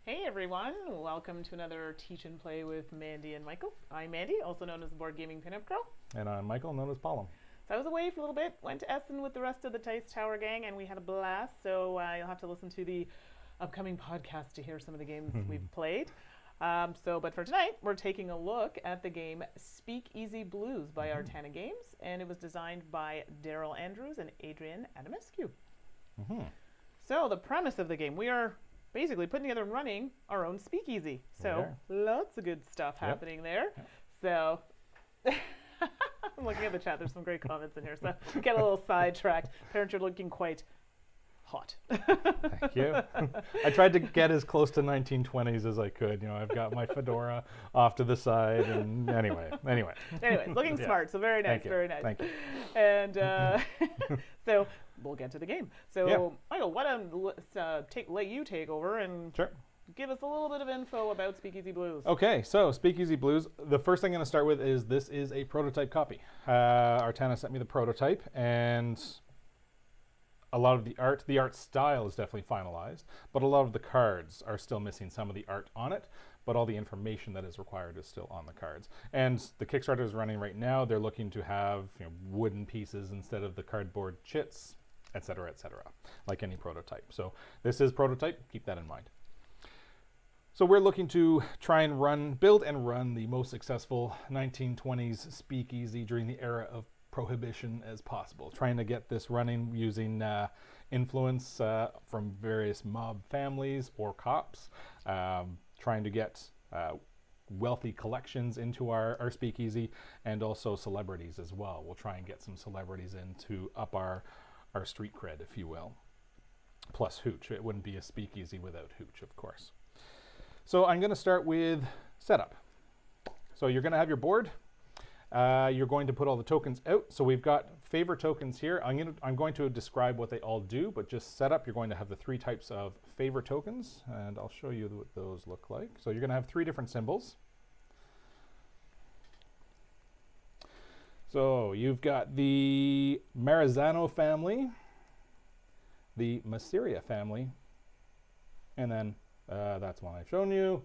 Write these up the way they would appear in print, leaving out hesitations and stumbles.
Hey everyone, welcome to another Teach and Play with Mandy and Michael. I'm Mandy, also known as the Board Gaming Pinup Girl. And I'm Michael, known as Paulum. So I was away for a little bit, went to Essen with the rest of the Dice Tower gang, and we had a blast. So you'll have to listen to the upcoming podcast to hear some of the games we've played. But for tonight, we're taking a look at the game Speakeasy Blues by Artana Games, and it was designed by Daryl Andrews and Adrian Adamescu. So the premise of the game, we are basically putting together and running our own speakeasy. So lots of good stuff happening there. So I'm looking at the chat. There's some great comments in here. So get a little sidetracked. Parents, you're looking quite hot. Thank you. I tried to get as close to 1920s as I could. You know, I've got my fedora off to the side, and anyway. Anyways, looking smart. So very nice, very nice. Thank you. And so we'll get to the game. So Michael, why don't let you take over and give us a little bit of info about Speakeasy Blues. Okay, so Speakeasy Blues, the first thing I'm going to start with is this is a prototype copy. Artana sent me the prototype, and a lot of the art style is definitely finalized, but a lot of the cards are still missing some of the art on it, but all the information that is required is still on the cards. And the Kickstarter is running right now. They're looking to have wooden pieces instead of the cardboard chits, etc., like any prototype. So this is prototype, keep that in mind. So we're looking to try and build and run the most successful 1920s speakeasy during the era of Prohibition as possible, trying to get this running using influence from various mob families or cops, trying to get wealthy collections into our speakeasy, and also celebrities as well. We'll try and get some celebrities in to up our street cred, if you will. Plus hooch. It wouldn't be a speakeasy without hooch, of course. So I'm going to start with setup. So you're going to have your board. You're going to put all the tokens out. So we've got favor tokens here. I'm going to describe what they all do, but just setup, you're going to have the 3 types of favor tokens, and I'll show you what those look like. So you're going to have 3 different symbols. So you've got the Marizano family, the Masseria family, and then that's one I've shown you.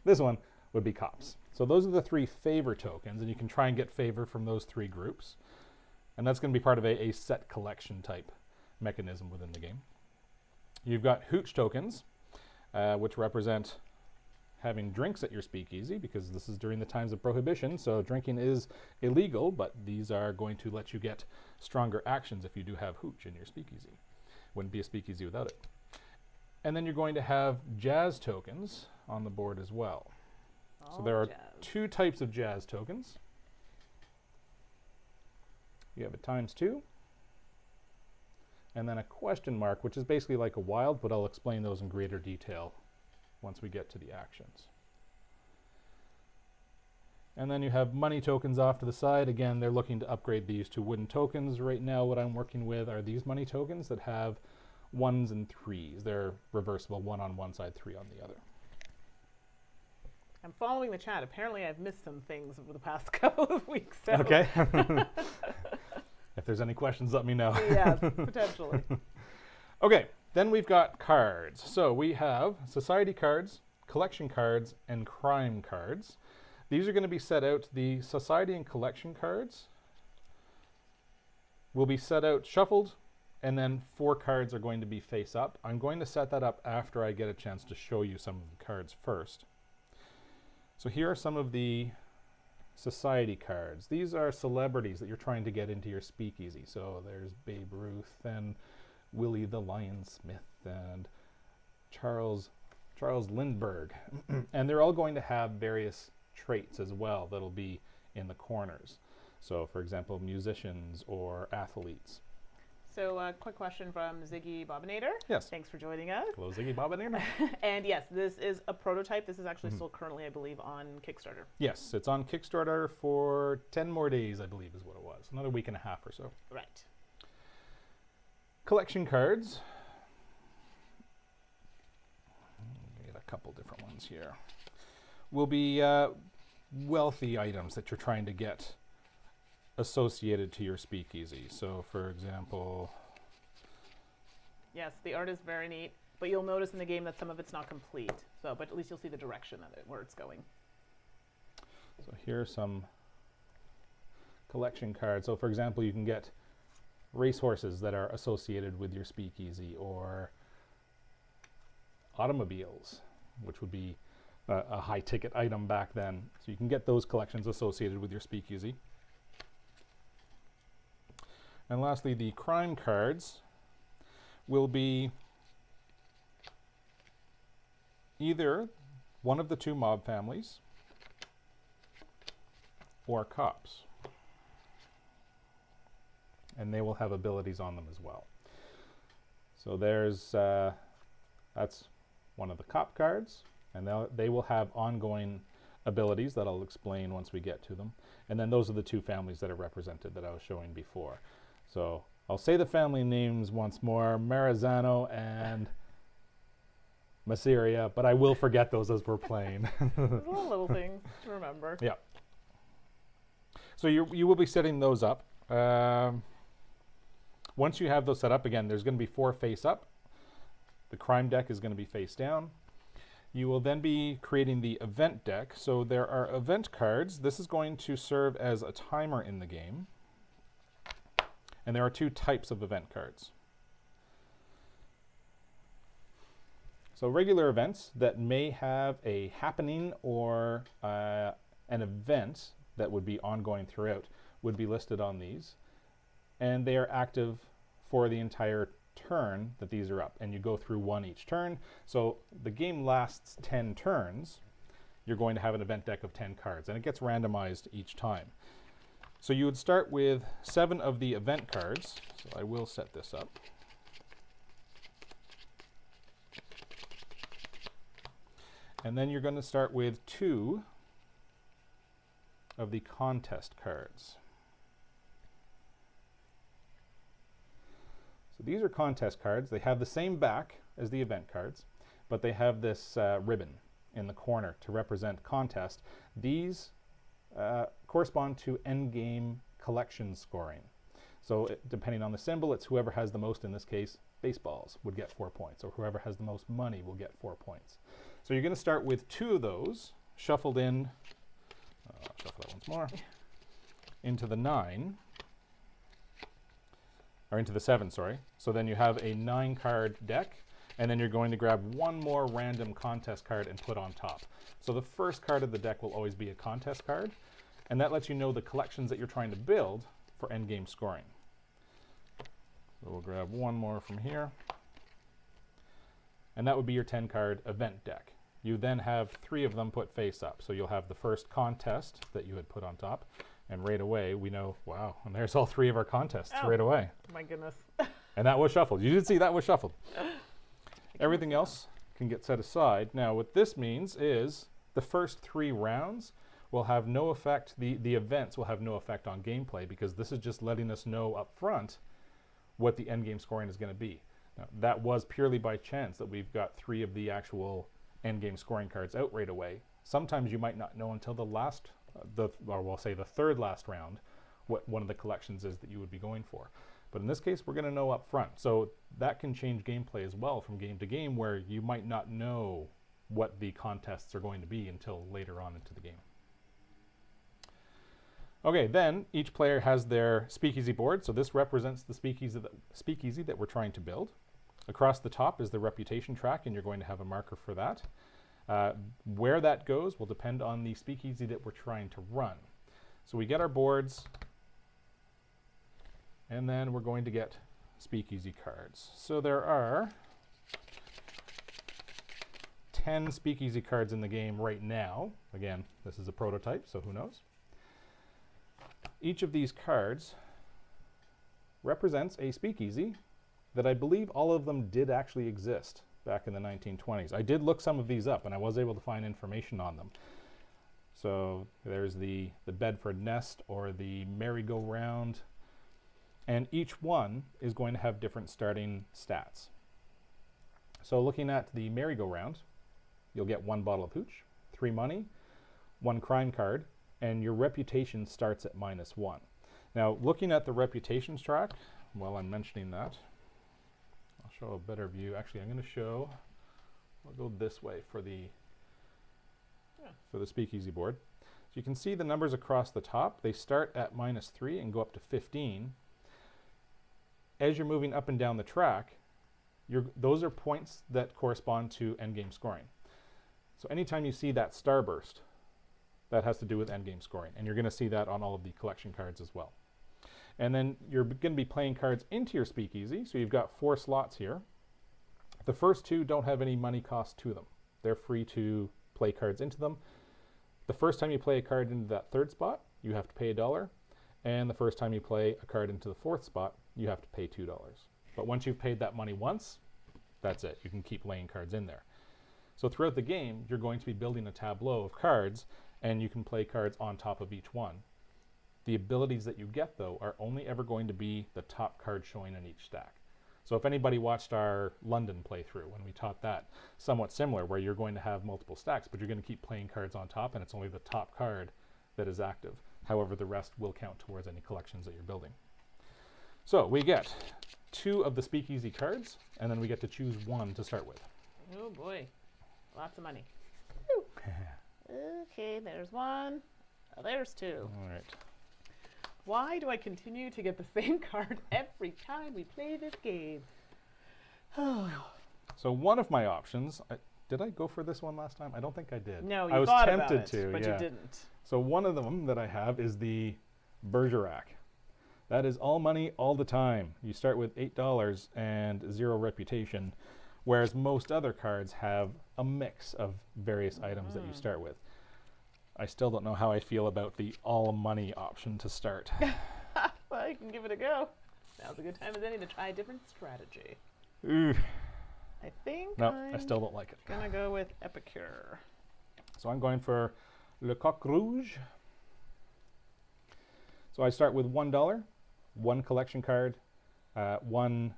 This one would be cops. So those are the 3 favor tokens, and you can try and get favor from those 3 groups. And that's going to be part of a set collection type mechanism within the game. You've got hooch tokens, which represent having drinks at your speakeasy, because this is during the times of Prohibition, so drinking is illegal, but these are going to let you get stronger actions if you do have hooch in your speakeasy. Wouldn't be a speakeasy without it. And then you're going to have jazz tokens on the board as well. So there are 2 types of jazz tokens. You have a ×2, and then a question mark, which is basically like a wild, but I'll explain those in greater detail once we get to the actions. And then you have money tokens off to the side. Again, they're looking to upgrade these to wooden tokens. Right now, what I'm working with are these money tokens that have 1s and 3s. They're reversible, 1 on one side, 3 on the other. I'm following the chat. Apparently, I've missed some things over the past couple of weeks. So. Okay. If there's any questions, let me know. Yes, potentially. Okay, then we've got cards. So we have society cards, collection cards, and crime cards. These are going to be set out. The society and collection cards will be set out shuffled, and then 4 cards are going to be face up. I'm going to set that up after I get a chance to show you some of the cards first. So here are some of the society cards. These are celebrities that you're trying to get into your speakeasy. So there's Babe Ruth and Willie the Lion Smith and Charles Lindbergh. And they're all going to have various traits as well that'll be in the corners. So for example, musicians or athletes. So quick question from Ziggy Bobinator. Yes. Thanks for joining us. Hello, Ziggy Bobinator. And yes, this is a prototype. This is actually still currently, I believe, on Kickstarter. Yes, it's on Kickstarter for 10 more days, I believe is what it was. Another week and a half or so. Right. Collection cards. Get a couple different ones here. Will be wealthy items that you're trying to get associated to your speakeasy. So for example, Yes, the art is very neat. but you'll notice in the game that some of it's not complete. So, but at least you'll see the direction of it, where it's going. So here are some collection cards. So for example, you can get racehorses that are associated with your speakeasy, or automobiles, which would be a high ticket item back then. So you can get those collections associated with your speakeasy. And lastly, the crime cards will be either one of the two mob families or cops. And they will have abilities on them as well. So there's, that's one of the cop cards, and they will have ongoing abilities that I'll explain once we get to them. And then those are the two families that are represented that I was showing before. So I'll say the family names once more, Marizano and Masseria, but I will forget those as we're playing. There's all little things to remember. Yeah. So you will be setting those up. Once you have those set up, again, there's going to be 4 face up. The crime deck is going to be face down. You will then be creating the event deck. So there are event cards. This is going to serve as a timer in the game. And there are 2 types of event cards. So regular events that may have a happening or an event that would be ongoing throughout would be listed on these. And they are active for the entire turn that these are up, and you go through 1 each turn. So the game lasts 10 turns. You're going to have an event deck of 10 cards, and it gets randomized each time. So you would start with 7 of the event cards. So I will set this up. And then you're going to start with 2 of the contest cards. So these are contest cards. They have the same back as the event cards, but they have this ribbon in the corner to represent contest. These correspond to endgame collection scoring. So depending on the symbol, it's whoever has the most, in this case, baseballs, would get 4 points, or whoever has the most money will get 4 points. So you're going to start with 2 of those shuffled in, shuffle that once more, into the 9. Or into the 7, sorry. So then you have a 9-card deck, and then you're going to grab 1 more random contest card and put on top. So the first card of the deck will always be a contest card, and that lets you know the collections that you're trying to build for endgame scoring. So we'll grab 1 more from here, and that would be your 10-card event deck. You then have 3 of them put face up. So you'll have the first contest that you had put on top, and right away we know, wow, and there's all 3 of our contests right away. My goodness. And that was shuffled. You did see that was shuffled. Everything else can get set aside. Now what this means is the first 3 rounds will have no effect, the events will have no effect on gameplay, because this is just letting us know up front what the endgame scoring is going to be. Now, that was purely by chance that we've got 3 of the actual endgame scoring cards out right away. Sometimes you might not know until the last, or we'll say the 3rd last round, what one of the collections is that you would be going for. But in this case, we're going to know up front. So that can change gameplay as well from game to game, where you might not know what the contests are going to be until later on into the game. Okay, then each player has their speakeasy board. So this represents the speakeasy that we're trying to build. Across the top is the reputation track, and you're going to have a marker for that. Where that goes will depend on the speakeasy that we're trying to run. So we get our boards, and then we're going to get speakeasy cards. So there are 10 speakeasy cards in the game right now. Again, this is a prototype, so who knows? Each of these cards represents a speakeasy that I believe all of them did actually exist back in the 1920s. I did look some of these up, and I was able to find information on them. So there's the Bedford Nest, or the merry-go-round, and each one is going to have different starting stats. So looking at the merry-go-round, you'll get 1 bottle of hooch, 3 money, 1 crime card, and your reputation starts at -1. Now, looking at the reputations track, while I'm mentioning that, I'll show a better view. Actually, I'm going to show. I'll go this way for the Speakeasy board. So you can see the numbers across the top. They start at -3 and go up to 15. As you're moving up and down the track, those are points that correspond to endgame scoring. So anytime you see that starburst, that has to do with endgame scoring. And you're going to see that on all of the collection cards as well. And then you're going to be playing cards into your Speakeasy. So you've got 4 slots here. The first 2 don't have any money cost to them. They're free to play cards into them. The first time you play a card into that 3rd spot, you have to pay $1. And the first time you play a card into the 4th spot, you have to pay $2. But once you've paid that money once, that's it. You can keep laying cards in there. So throughout the game, you're going to be building a tableau of cards, and you can play cards on top of each one. The abilities that you get, though, are only ever going to be the top card showing in each stack. So if anybody watched our London playthrough, when we taught that, somewhat similar, where you're going to have multiple stacks, but you're going to keep playing cards on top, and it's only the top card that is active. However, the rest will count towards any collections that you're building. So we get 2 of the Speakeasy cards, and then we get to choose 1 to start with. Oh boy, lots of money. Okay, there's 1. Oh, there's 2. All right. Why do I continue to get the same card every time we play this game? So one of my options, did I go for this one last time? I don't think I did. No, I you was thought tempted about it, to, but yeah. you didn't. So one of them that I have is the Bergerac. That is all money all the time. You start with $8 and 0 reputation, whereas most other cards have a mix of various items that you start with. I still don't know how I feel about the all money option to start. Well, you can give it a go. Now's a good time as any to try a different strategy. Ooh. I think No, I still don't like it. Gonna go with Epicure. So I'm going for Le Coq Rouge. So I start with $1, 1 collection card, 1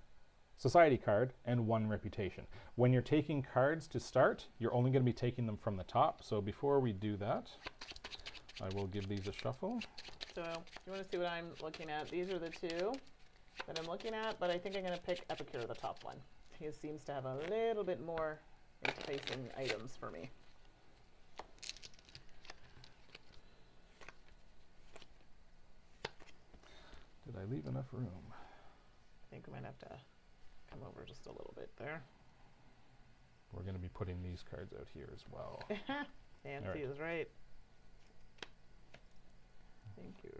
society card, and 1 reputation. When you're taking cards to start, you're only going to be taking them from the top. So before we do that, I will give these a shuffle. So you want to see what I'm looking at? These are the 2 that I'm looking at, but I think I'm going to pick Epicure, the top one. He seems to have a little bit more interfacing items for me. Did I leave enough room? I think we might have to come over just a little bit there. We're going to be putting these cards out here as well. Fancy All right. is right. Thank you.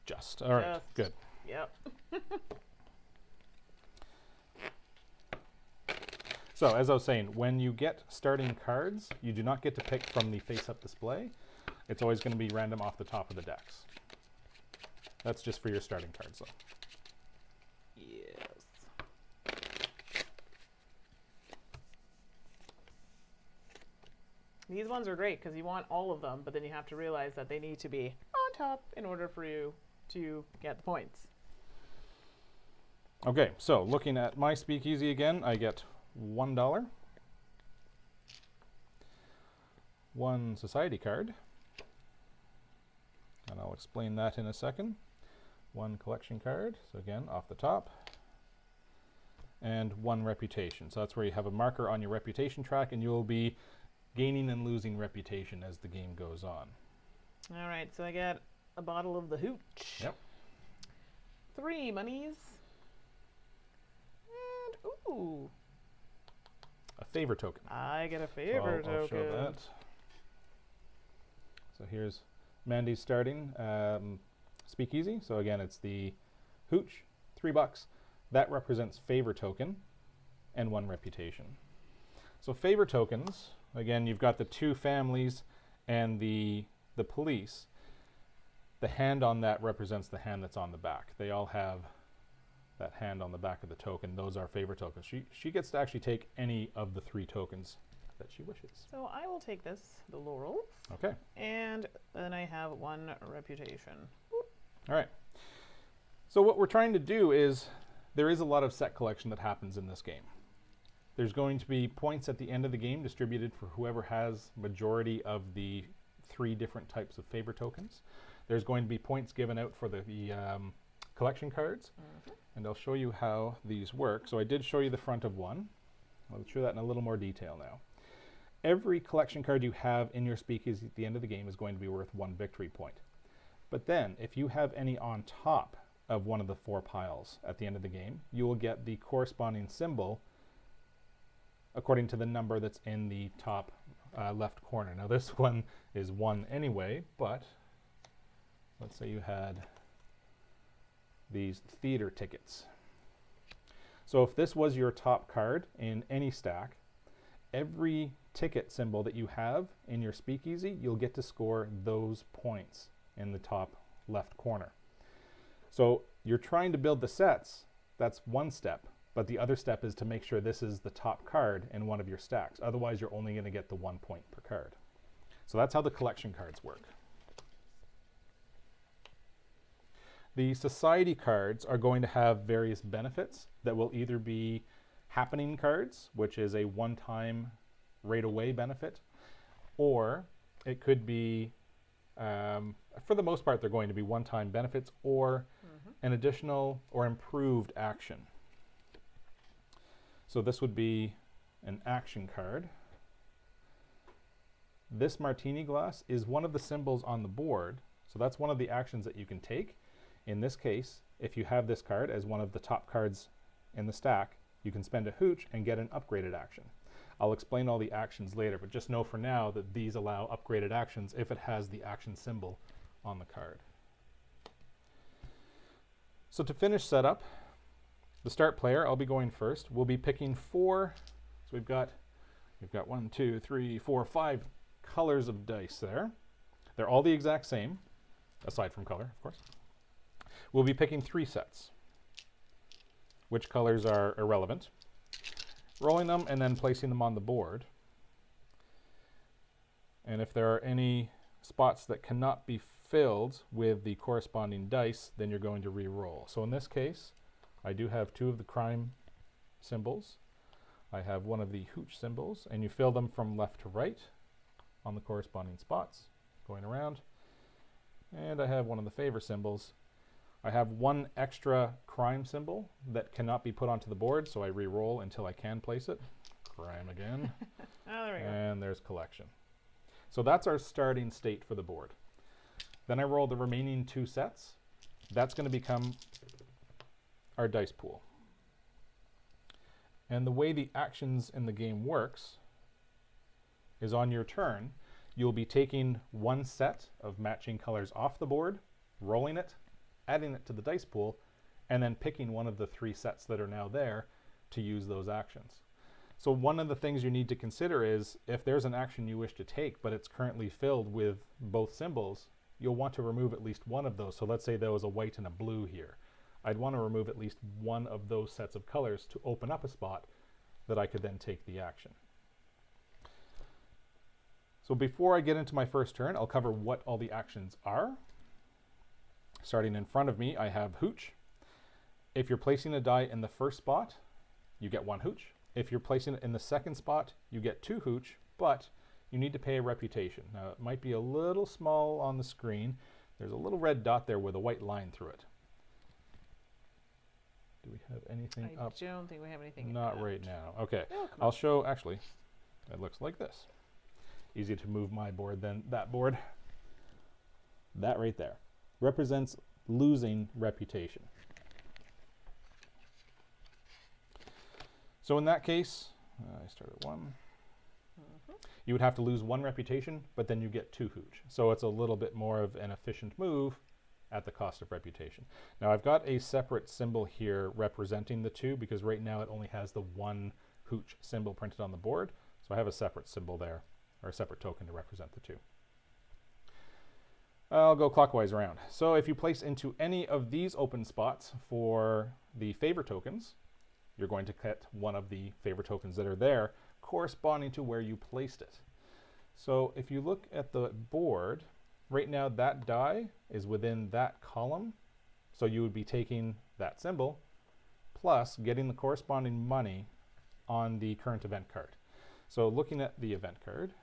Just. All right. Just. Good. Yep. So as I was saying, when you get starting cards, you do not get to pick from the face-up display. It's always going to be random off the top of the decks. That's just for your starting cards, though. Yes. These ones are great because you want all of them, but then you have to realize that they need to be on top in order for you to get the points. Okay, so looking at my Speakeasy again, I get $1, 1 society card, and I'll explain that in a second. 1 collection card, so again, off the top, and 1 reputation. So that's where you have a marker on your reputation track, and you'll be gaining and losing reputation as the game goes on. All right, so I got a bottle of the hooch. Yep. 3 monies. And, ooh, A favor token. I get a favor So I'll token. show that. So here's Mandi's starting Speakeasy. So again, it's the hooch, $3. That represents favor token and 1 reputation. So favor tokens, again, you've got the 2 families and the police. The hand on that represents the hand that's on the back. They all have that hand on the back of the token. Those are favor tokens. She gets to actually take any of the 3 tokens that she wishes. So I will take this, the laurels. Okay. And then I have 1 reputation. All right. So what we're trying to do is, there is a lot of set collection that happens in this game. There's going to be points at the end of the game distributed for whoever has majority of the 3 different types of favor tokens. There's going to be points given out for the collection cards, and I'll show you how these work. So I did show you the front of one. I'll show that in a little more detail now. Every collection card you have in your Speakeasy at the end of the game is going to be worth 1 victory point. But then, if you have any on top of one of the 4 piles at the end of the game, you will get the corresponding symbol according to the number that's in the top left corner. Now this one is 1 anyway, but let's say you had these theater tickets. So if this was your top card in any stack, every ticket symbol that you have in your Speakeasy, you'll get to score those points in the top left corner. So you're trying to build the sets, that's one step, but the other step is to make sure this is the top card in one of your stacks. Otherwise, you're only going to get the 1 point per card. So that's how the collection cards work. The society cards are going to have various benefits that will either be happening cards, which is a one-time right-away benefit, or it could be, for the most part, they're going to be one-time benefits or an additional or improved action. So this would be an action card. This martini glass is one of the symbols on the board, so that's one of the actions that you can take. In this case, if you have this card as one of the top cards in the stack, you can spend a hooch and get an upgraded action. I'll explain all the actions later, but just know for now that these allow upgraded actions if it has the action symbol on the card. So to finish setup, the start player, I'll be going first. We'll be picking 4. So we've got 1, 2, 3, 4, 5 colors of dice there. They're all the exact same, aside from color, of course. We'll be picking 3 sets, which colors are irrelevant, rolling them and then placing them on the board. And if there are any spots that cannot be filled with the corresponding dice, then you're going to re-roll. So in this case, I do have 2 of the crime symbols. I have 1 of the hooch symbols, and you fill them from left to right on the corresponding spots, going around. And I have 1 of the favor symbols. I have 1 extra crime symbol that cannot be put onto the board, so I re-roll until I can place it. Crime again. Oh, there we go. And there's collection. So that's our starting state for the board. Then I roll the remaining 2 sets. That's going to become our dice pool. And the way the actions in the game works is on your turn, you'll be taking 1 set of matching colors off the board, rolling it, adding it to the dice pool, and then picking one of the 3 sets that are now there to use those actions. So one of the things you need to consider is if there's an action you wish to take, but it's currently filled with both symbols, you'll want to remove at least one of those. So let's say there was a white and a blue here. I'd want to remove at least one of those sets of colors to open up a spot that I could then take the action. So before I get into my first turn, I'll cover what all the actions are. Starting in front of me, I have hooch. If you're placing a die in the first spot, you get 1 hooch. If you're placing it in the second spot, you get 2 hooch, but you need to pay a reputation. Now, it might be a little small on the screen. There's a little red dot there with a white line through it. Do we have anything up? I don't think we have anything. Not right now. Okay. Oh, I'll show, actually, it looks like this. Easier to move my board than that board. That right there represents losing reputation. So in that case, I start at 1. You would have to lose 1 reputation, but then you get 2 hooch. So it's a little bit more of an efficient move at the cost of reputation. Now I've got a separate symbol here representing the 2 because right now it only has the 1 hooch symbol printed on the board. So I have a separate symbol there, or a separate token to represent the 2. I'll go clockwise around. So if you place into any of these open spots for the favor tokens, you're going to get one of the favor tokens that are there corresponding to where you placed it. So if you look at the board, right now that die is within that column. So you would be taking that symbol plus getting the corresponding money on the current event card. So looking at the event card,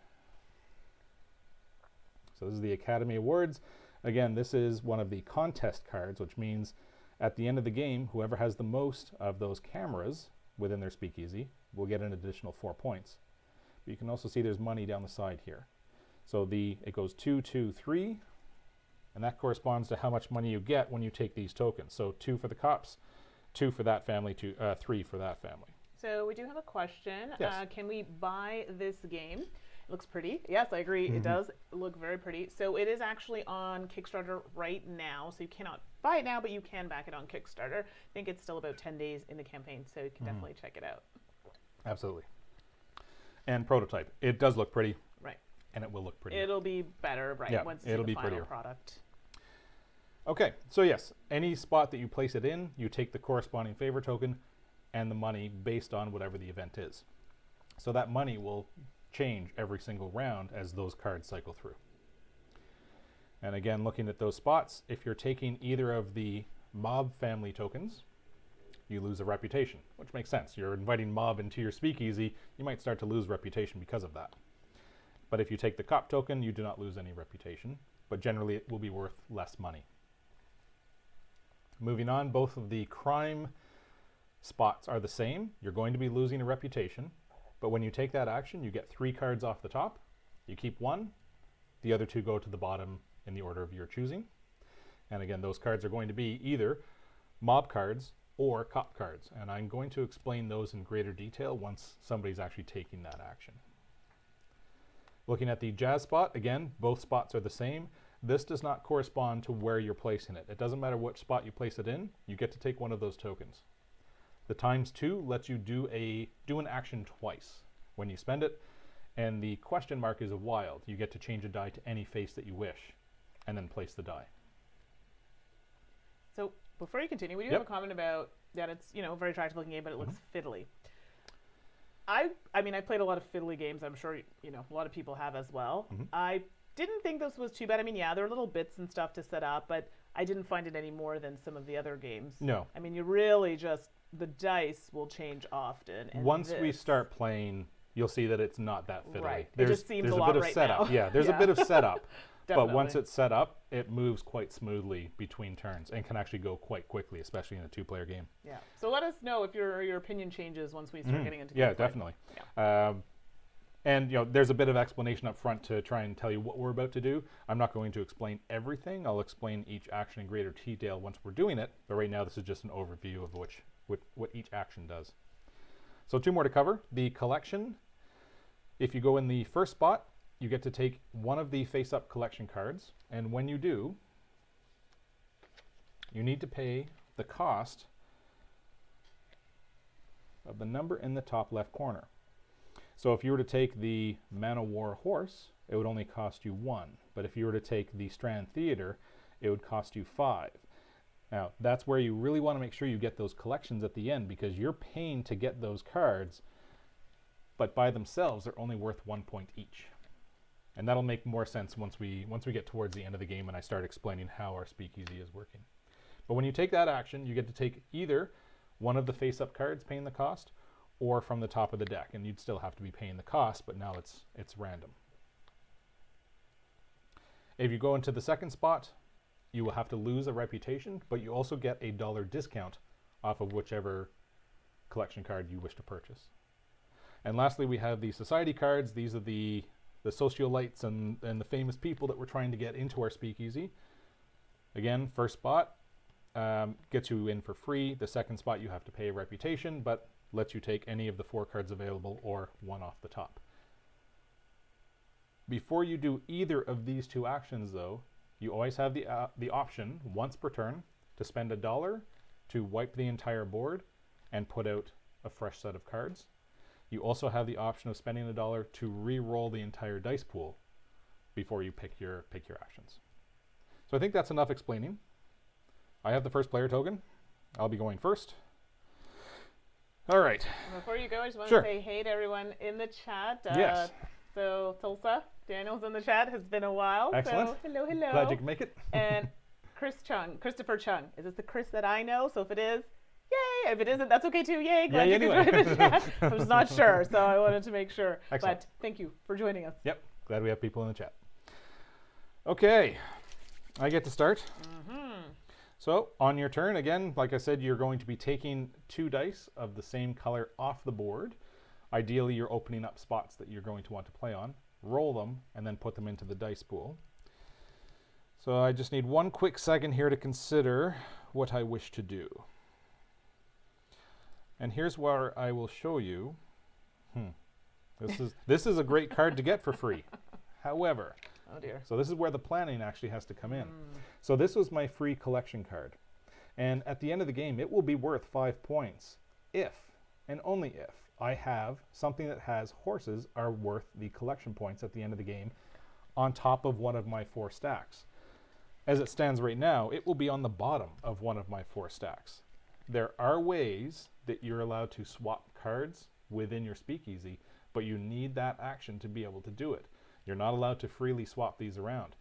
so this is the Academy Awards. Again, this is one of the contest cards, which means At the end of the game, whoever has the most of those cameras within their speakeasy will get an additional 4 points. But you can also see there's money down the side here. So it goes 2, 2, 3, and that corresponds to how much money you get when you take these tokens. So 2 for the cops, 2 for that family, 3 for that family. So we do have a question. Yes. Can we buy this game? It looks pretty. Yes, I agree. It does look very pretty. So it is actually on Kickstarter right now. So you cannot buy it now, but you can back it on Kickstarter. I think it's still about 10 days in the campaign, so you can definitely check it out. Absolutely. And prototype. It does look pretty. Right. And it will look pretty. It'll be better, right? Yeah, once it'll the be final prettier. product. Okay, so yes, any spot that you place it in, you take the corresponding favor token and the money based on whatever the event is. So that money will change every single round as those cards cycle through. And again, looking at those spots, if you're taking either of the mob family tokens, you lose a reputation, which makes sense. You're inviting mob into your speakeasy, you might start to lose reputation because of that. But if you take the cop token, you do not lose any reputation, but generally it will be worth less money. Moving on, both of the crime spots are the same. You're going to be losing a reputation, but when you take that action, you get 3 cards off the top. You keep 1, the other 2 go to the bottom in the order of your choosing. And again, those cards are going to be either mob cards or cop cards, and I'm going to explain those in greater detail once somebody's actually taking that action. Looking at the jazz spot, again, both spots are the same. This does not correspond to where you're placing it. It doesn't matter what spot you place it in, you get to take one of those tokens. The ×2 lets you do an action twice when you spend it, and the question mark is a wild. You get to change a die to any face that you wish, and then place the die. So before you continue, we do have a comment about that it's, a very attractive looking game, but it looks fiddly. I mean, I played a lot of fiddly games. I'm sure, a lot of people have as well. I didn't think this was too bad. I mean, yeah, there are little bits and stuff to set up, but I didn't find it any more than some of the other games. No. I mean, you really just, the dice will change often. And once we start playing, you'll see that it's not that fiddly. Right. There's, it just seems there's a a lot bit of right setup. now. Yeah, there's a bit of setup. Definitely. But once it's set up, it moves quite smoothly between turns and can actually go quite quickly, especially in a 2-player game. Yeah. So let us know if your opinion changes once we start getting into gameplay. Yeah, definitely. Yeah. And there's a bit of explanation up front to try and tell you what we're about to do. I'm not going to explain everything. I'll explain each action in greater detail once we're doing it. But right now, this is just an overview of what each action does. So 2 more to cover. The collection. If you go in the first spot, you get to take one of the face-up collection cards. And when you do, you need to pay the cost of the number in the top left corner. So if you were to take the Man of War horse, it would only cost you 1. But if you were to take the Strand Theater, it would cost you 5. Now, that's where you really want to make sure you get those collections at the end, because you're paying to get those cards, but by themselves, they're only worth 1 point each. And that'll make more sense once we get towards the end of the game and I start explaining how our speakeasy is working. But when you take that action, you get to take either one of the face-up cards paying the cost, or from the top of the deck, and you'd still have to be paying the cost, but now it's random. If you go into the second spot, you will have to lose a reputation, but you also get a $1 discount off of whichever collection card you wish to purchase. And lastly, we have the society cards. These are the socialites and the famous people that we're trying to get into our speakeasy. Again, first spot gets you in for free. The second spot you have to pay a reputation, but lets you take any of the 4 cards available or 1 off the top. Before you do either of these 2 actions, though, you always have the option, once per turn, to spend $1 to wipe the entire board and put out a fresh set of cards. You also have the option of spending $1 to re-roll the entire dice pool before you pick your actions. So I think that's enough explaining. I have the first player token. I'll be going first. All right. Before you go, I just want Sure. to say hey to everyone in the chat. Yes. So Tulsa, Daniel's in the chat. Has been a while. Excellent. So hello, hello. Glad you can make it. And Christopher Chung. Is this the Chris that I know? So if it is, yay. If it isn't, that's okay too. Yay. Glad Yay, you anyway. could join the chat. I was not sure, so I wanted to make sure. Excellent. But thank you for joining us. Yep. Glad we have people in the chat. Okay. I get to start. So on your turn, again, like I said, you're going to be taking 2 dice of the same color off the board. Ideally, you're opening up spots that you're going to want to play on. Roll them, and then put them into the dice pool. So I just need one quick second here to consider what I wish to do. And here's where I will show you. This is a great card to get for free. However, Oh dear. so this is where the planning actually has to come in. So this was my free collection card. And at the end of the game, it will be worth 5 points if, and only if, I have something that has horses are worth the collection points at the end of the game on top of one of my 4 stacks. As it stands right now, it will be on the bottom of one of my 4 stacks. There are ways that you're allowed to swap cards within your speakeasy, but you need that action to be able to do it. You're not allowed to freely swap these around.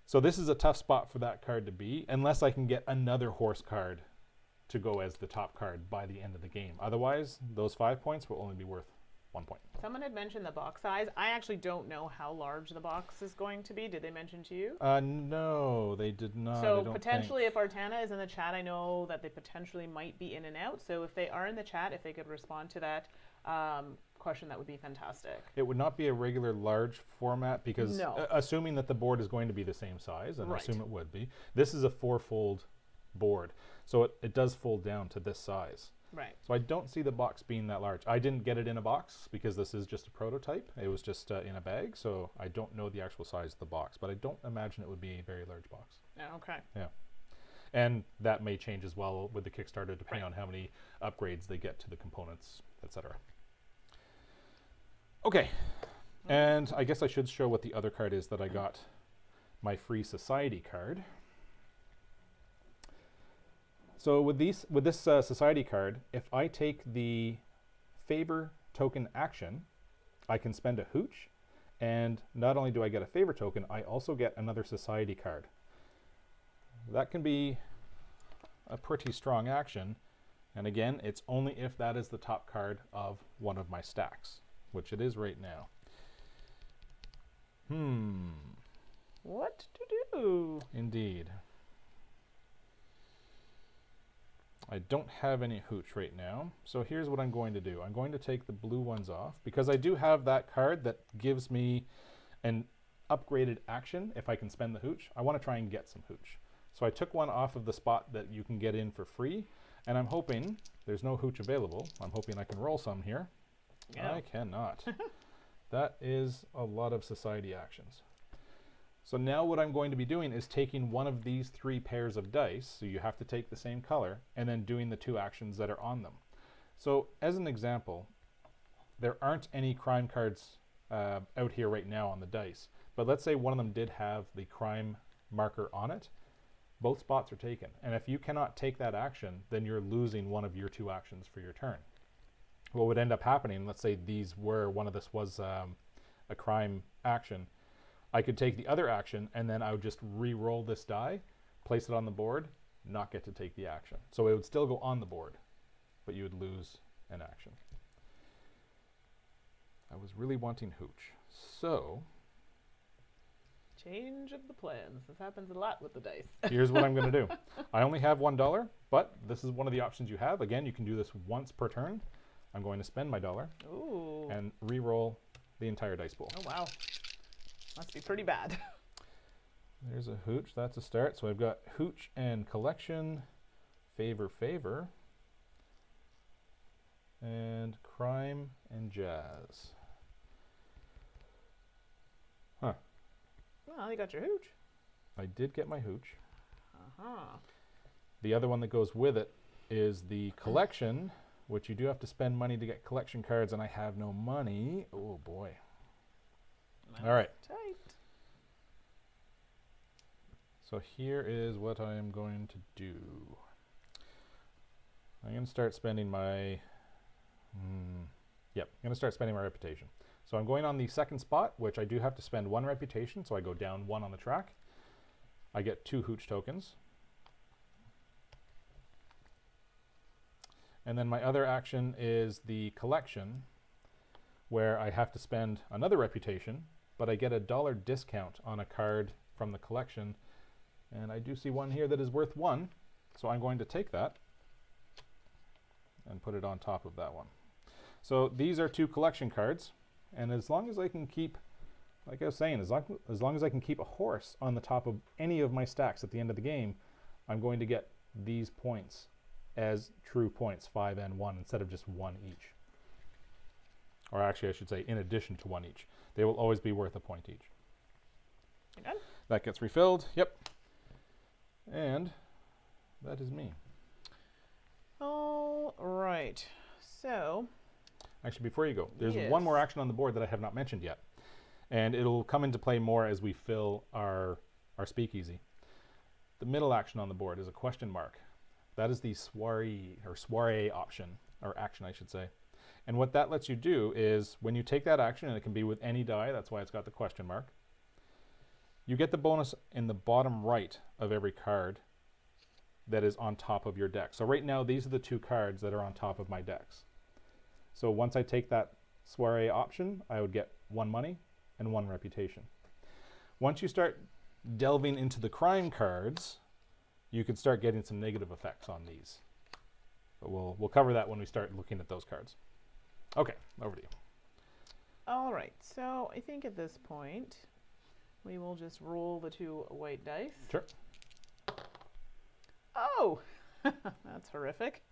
So this is a tough spot for that card to be, unless I can get another horse card to go as the top card by the end of the game. Otherwise, those 5 points will only be worth 1 point. Someone had mentioned the box size. I actually don't know how large the box is going to be. Did they mention to you? No, they did not. So I don't potentially, think. if Artana is in the chat, I know that they potentially might be in and out. So if they are in the chat, if they could respond to that question, that would be fantastic. It would not be a regular large format because No. Assuming that the board is going to be the same size, and I Right. assume it would be, this is a 4-fold board. So it does fold down to this size. Right. So I don't see the box being that large. I didn't get it in a box because this is just a prototype. It was just in a bag, so I don't know the actual size of the box, but I don't imagine it would be a very large box. Okay. Yeah. And that may change as well with the Kickstarter, depending on how many upgrades they get to the components, etc. Okay. And I guess I should show what the other card is that I got, my free society card. So with this society card, if I take the favor token action, I can spend a hooch, and not only do I get a favor token, I also get another society card. That can be a pretty strong action, and again, it's only if that is the top card of one of my stacks, which it is right now. What to do? Indeed. I don't have any hooch right now, so here's what I'm going to do. I'm going to take the blue ones off, because I do have that card that gives me an upgraded action if I can spend the hooch. I want to try and get some hooch. So I took one off of the spot that you can get in for free, and I'm hoping, there's no hooch available, I'm hoping I can roll some here. Yeah. I cannot. That is a lot of society actions. So now what I'm going to be doing is taking one of these 3 pairs of dice, so you have to take the same color, and then doing the 2 actions that are on them. So as an example, there aren't any crime cards out here right now on the dice, but let's say one of them did have the crime marker on it. Both spots are taken, and if you cannot take that action, then you're losing one of your 2 actions for your turn. What would end up happening, let's say one of this was a crime action, I could take the other action, and then I would just re-roll this die, place it on the board, not get to take the action. So it would still go on the board, but you would lose an action. I was really wanting hooch. So Change of the plans. This happens a lot with the dice. here's what I'm going to do. I only have $1, but this is one of the options you have. Again, you can do this once per turn. I'm going to spend my $1 Ooh. and re-roll the entire dice pool. Oh, wow. Must be pretty bad. There's a hooch. That's a start. So I've got hooch and collection, favor, and crime and jazz. Huh. Well, you got your hooch. I did get my hooch. Uh-huh. The other one that goes with it is the collection, which you do have to spend money to get collection cards, and I have no money. Oh, boy. All right. Tight. So here is what I am going to do. I'm going to start spending my... I'm going to start spending my reputation. So I'm going on the second spot, which I do have to spend 1 reputation, so I go down 1 on the track. I get 2 hooch tokens. And then my other action is the collection, where I have to spend another reputation, but I get a $1 discount on a card from the collection And I do see one here that is worth 1, so I'm going to take that and put it on top of that one. So these are 2 collection cards, and as long as I can keep, like I was saying, as long as I can keep a horse on the top of any of my stacks at the end of the game, I'm going to get these points as true points, 5 and 1, instead of just 1 each. Or actually, I should say, in addition to 1 each. They will always be worth a point each. Done? That gets refilled, yep. And that is me. All right. So, actually, before you go, there's yes. one more action on the board that I have not mentioned yet. And it'll come into play more as we fill our speakeasy. The middle action on the board is a question mark. That is the soiree option, or action, I should say. And what that lets you do is, when you take that action, and it can be with any die, that's why it's got the question mark, you get the bonus in the bottom right of every card that is on top of your deck. So right now, these are the 2 cards that are on top of my decks. So once I take that soiree option, I would get 1 money and 1 reputation. Once you start delving into the crime cards, you could start getting some negative effects on these. But we'll cover that when we start looking at those cards. Okay, over to you. all right. So I think at this point, we will just roll the 2 white dice. Sure. Oh, that's horrific.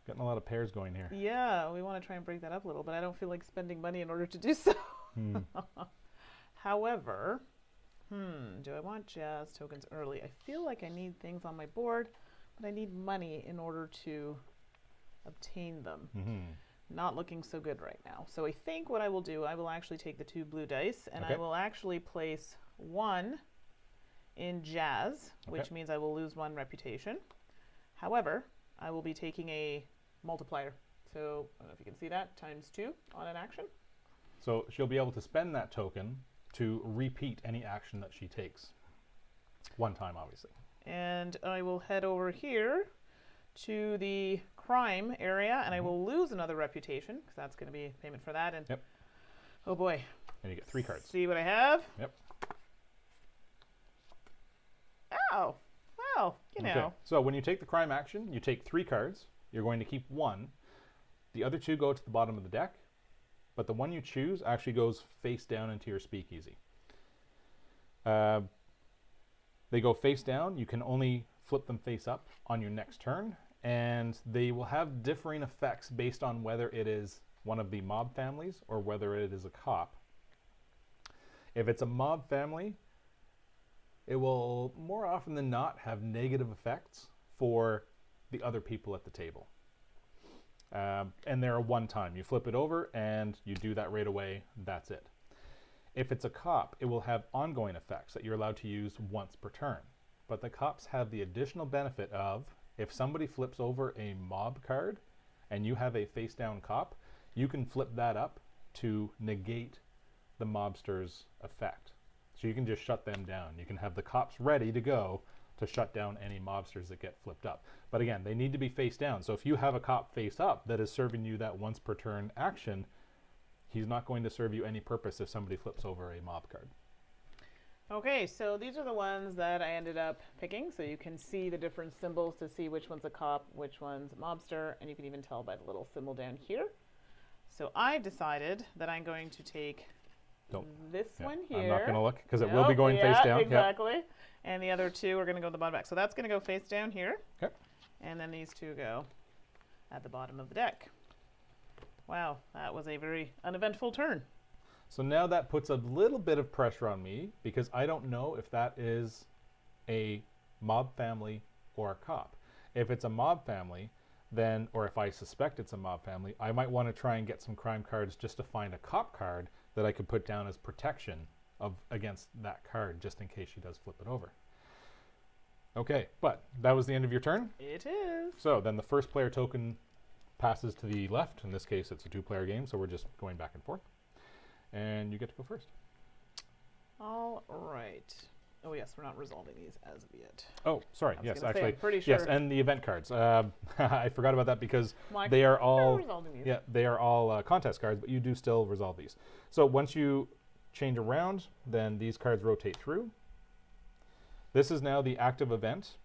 Getting a lot of pairs going here. Yeah, we want to try and break that up a little, but I don't feel like spending money in order to do so. However, do I want jazz tokens early? I feel like I need things on my board, but I need money in order to obtain them. Not looking so good right now. So I think what I will do, I will actually take the 2 blue dice, and I will actually place 1 in jazz, which means I will lose 1 reputation. However, I will be taking a multiplier. So I don't know if you can see that, times 2 on an action. So she'll be able to spend that token to repeat any action that she takes. 1 time, obviously. And I will head over here to the crime area, and I will lose another reputation, because that's going to be payment for that. And oh boy. And you get 3 cards. See what I have? Yep. Oh, well, you know. So when you take the crime action, you take 3 cards. You're going to keep 1. The other 2 go to the bottom of the deck, but the one you choose actually goes face down into your speakeasy. They go face down. You can only flip them face up on your next turn, and they will have differing effects based on whether it is one of the mob families or whether it is a cop. If it's a mob family, it will more often than not have negative effects for the other people at the table. And they're a 1 time. You flip it over and you do that right away. That's it. If it's a cop, it will have ongoing effects that you're allowed to use once per turn. But the cops have the additional benefit of, if somebody flips over a mob card and you have a face down cop, you can flip that up to negate the mobster's effect. So you can just shut them down. You can have the cops ready to go to shut down any mobsters that get flipped up. But again, they need to be face down. So if you have a cop face up that is serving you that once per turn action, he's not going to serve you any purpose if somebody flips over a mob card. Okay, so these are the ones that I ended up picking. So you can see the different symbols to see which one's a cop, which one's a mobster, and you can even tell by the little symbol down here. So I decided that I'm going to take this one here. I'm not going to look because it will be going face down. Exactly. Yep. And the other 2 are going to go to the bottom back. So that's going to go face down here. Okay. And then these 2 go at the bottom of the deck. Wow, that was a very uneventful turn. So now that puts a little bit of pressure on me because I don't know if that is a mob family or a cop. If it's a mob family, then, or if I suspect it's a mob family, I might want to try and get some crime cards just to find a cop card that I could put down as protection against that card, just in case she does flip it over. Okay, but that was the end of your turn? It is. So then the first player token passes to the left. In this case, it's a 2-player game, so we're just going back and forth. And you get to go first. All right. Oh, yes, we're not resolving these as of yet. Oh, sorry. Yes, actually. I'm pretty sure. Yes, and the event cards. I forgot about that because Well, they are all these. they are all contest cards, but you do still resolve these. So once you change around, then these cards rotate through. This is now the active event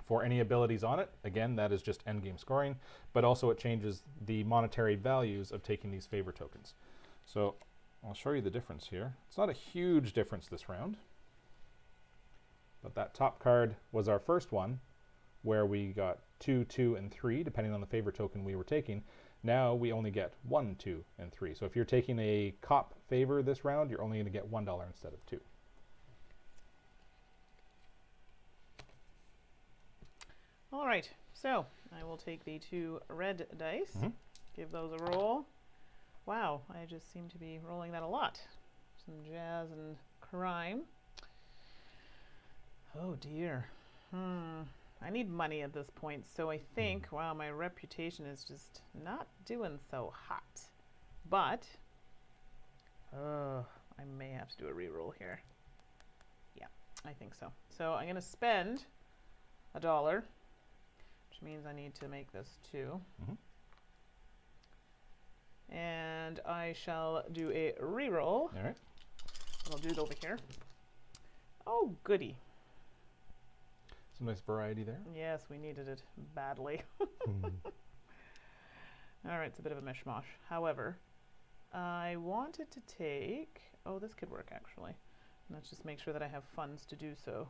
for any abilities on it. Again, that is just endgame scoring, but also it changes the monetary values of taking these favor tokens. So I'll show you the difference here. It's not a huge difference this round, but that top card was our first one where we got 2, 2, and 3, depending on the favor token we were taking. Now we only get 1, 2, and 3. So if you're taking a cop favor this round, you're only going to get $1 instead of 2. All right, so I will take the 2 red dice, give those a roll. Wow, I just seem to be rolling that a lot. Some jazz and crime. Oh dear. I need money at this point, so I think, wow, my reputation is just not doing so hot. But, I may have to do a reroll here. Yeah, I think so. So I'm going to spend $1, which means I need to make this 2. And I shall do a reroll. All right. I'll do it over here. Oh, goody. Some nice variety there. Yes, we needed it badly. All right, it's a bit of a mishmash. However, I wanted to take... Oh, this could work, actually. Let's just make sure that I have funds to do so.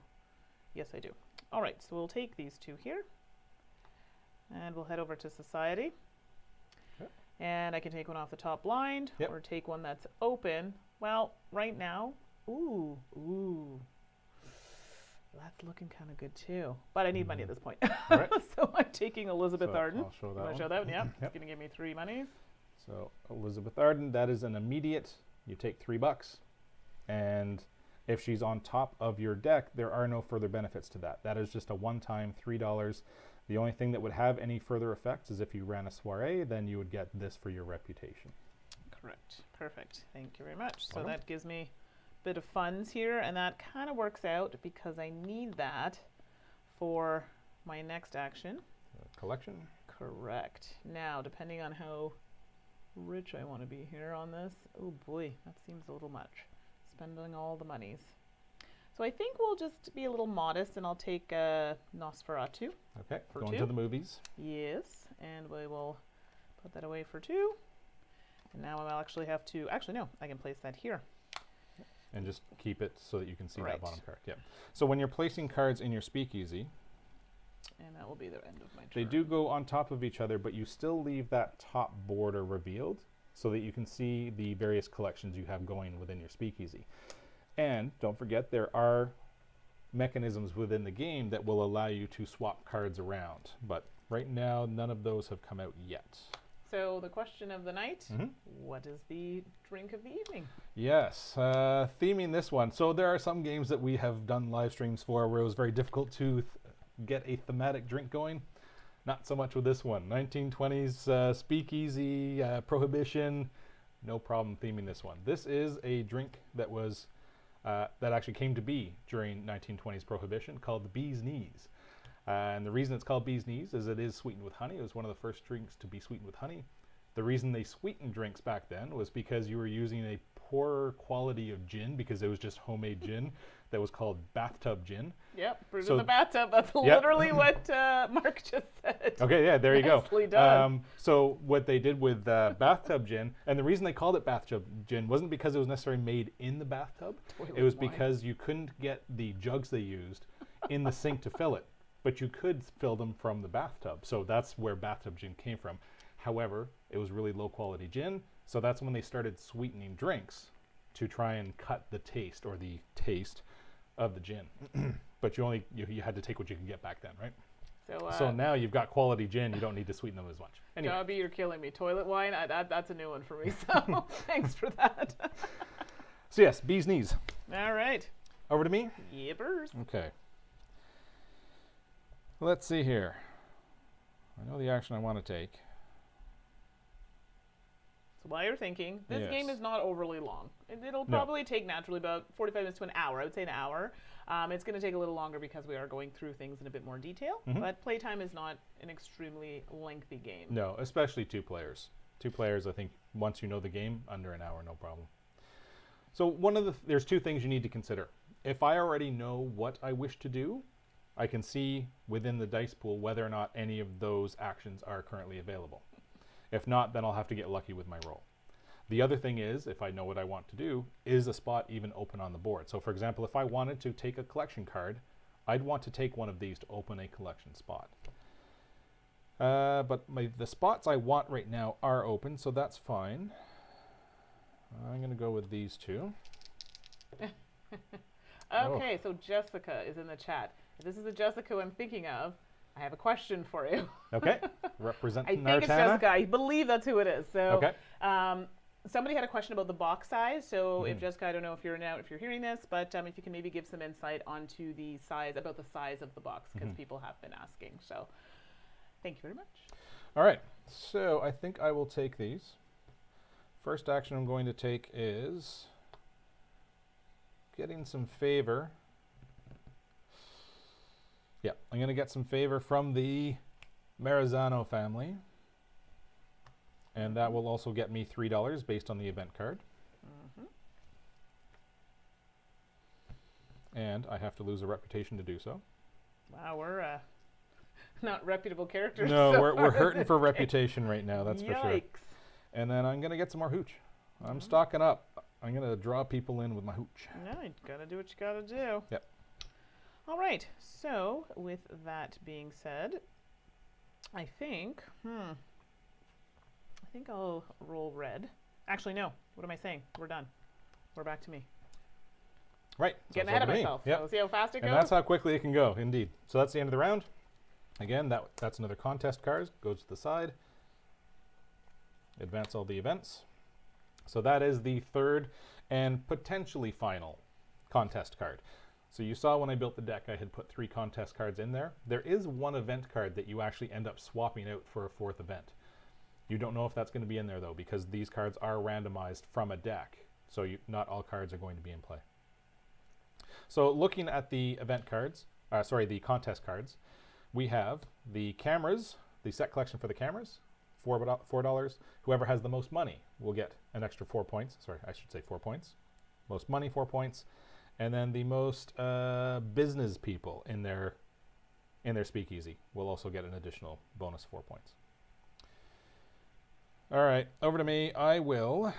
Yes, I do. All right, so we'll take these 2 here. And we'll head over to Society. Okay. And I can take one off the top blind, or take one that's open. Well, right now, ooh. That's looking kind of good too. But I need money at this point. Right. So I'm taking Elizabeth Arden. I'll show that one. Show that one? Yeah. It's going to give me 3 monies. So Elizabeth Arden, that is an immediate. You take $3. And if she's on top of your deck, there are no further benefits to that. That is just a one-time $3. The only thing that would have any further effects is if you ran a soiree, then you would get this for your reputation. Correct. Perfect. Thank you very much. So that gives me a bit of funds here, and that kind of works out because I need that for my next action. Collection? Correct. Now, depending on how rich I want to be here on this, oh boy, that seems a little much. Spending all the monies. So I think we'll just be a little modest, and I'll take Nosferatu. Okay, for going 2. to the movies. Yes, and we will put that away for 2. And now I'll actually have to, actually no, I can place that here. And just keep it so that you can see that bottom card. Yeah. So when you're placing cards in your Speakeasy, and that will be the end of my turn. They do go on top of each other, but you still leave that top border revealed so that you can see the various collections you have going within your Speakeasy. And don't forget, there are mechanisms within the game that will allow you to swap cards around. But right now, none of those have come out yet. So the question of the night, what is the drink of the evening? Yes, theming this one. So there are some games that we have done live streams for where it was very difficult to get a thematic drink going. Not so much with this one. 1920s speakeasy, prohibition, no problem theming this one. This is a drink that was that actually came to be during 1920s prohibition called the bee's knees. And the reason it's called bee's knees is it is sweetened with honey. It was one of the first drinks to be sweetened with honey. The reason they sweetened drinks back then was because you were using a poorer quality of gin because it was just homemade gin that was called bathtub gin. Yep, brewed in the bathtub. That's literally what Mark just said. Okay, yeah, there you go. Nicely done. So what they did with bathtub gin, and the reason they called it bathtub gin wasn't because it was necessarily made in the bathtub. It was because you couldn't get the jugs they used in the sink to fill it, but you could fill them from the bathtub. So that's where bathtub gin came from. However, it was really low quality gin, so that's when they started sweetening drinks to try and cut the taste or the taste of the gin. But you had to take what you could get back then, right? So now you've got quality gin, you don't need to sweeten them as much. Anyway. Dobby, you're killing me. Toilet wine, that's a new one for me, so thanks for that. So yes, bee's knees. All right. Over to me? Yippers. Okay. Let's see here. I know the action I want to take. So while you're thinking, this game is not overly long. It'll probably take naturally about 45 minutes to an hour. I would say an hour. It's going to take a little longer because we are going through things in a bit more detail. But playtime is not an extremely lengthy game. No, especially 2 players. 2 players, I think, once you know the game, under an hour, no problem. So there's 2 things you need to consider. if I already know what I wish to do, I can see within the dice pool whether or not any of those actions are currently available. If not, then I'll have to get lucky with my roll. The other thing is, if I know what I want to do, is a spot even open on the board? So for example, if I wanted to take a collection card, I'd want to take one of these to open a collection spot. But the spots I want right now are open, so that's fine. I'm going to go with these two. Okay, so Jessica is in the chat. If this is the Jessica I'm thinking of, I have a question for you. Okay, representing I think it's Artana. Jessica. I believe that's who it is. So, Okay. Somebody had a question about the box size. So, if Jessica, I don't know if you're hearing this, but if you can maybe give some insight onto the size, about the size of the box, because people have been asking. So, thank you very much. All right, so I think I will take these. First action I'm going to take is getting some favor. Yeah, I'm going to get some favor from the Marizano family. And that will also get me $3 based on the event card. And I have to lose a reputation to do so. Wow, we're not reputable characters. No, so we're hurting for reputation right now, that's for sure. Yikes. And then I'm going to get some more hooch. I'm stocking up. I'm going to draw people in with my hooch. No, you gotta do what you gotta do. Yep. All right. So, with that being said, I think I'll roll red. Actually, no. What am I saying? We're done. We're back to me. Right. Getting so ahead of me. myself. Yep. So see how fast it And goes? that's how quickly it can go, indeed. So that's the end of the round. Again, that's another contest card. Goes to the side. Advance all the events. So that is the third and potentially final contest card. So you saw when I built the deck, I had put 3 contest cards in there. There is one event card that you actually end up swapping out for a 4th event. You don't know if that's going to be in there, though, because these cards are randomized from a deck. So not all cards are going to be in play. So looking at the event cards, the contest cards, we have the cameras, the set collection for the cameras, $4. Whoever has the most money will get an extra 4 points. Sorry, I should say 4 points. Most money, 4 points. And then the most business people in their speakeasy will also get an additional bonus 4 points. All right, over to me. I will.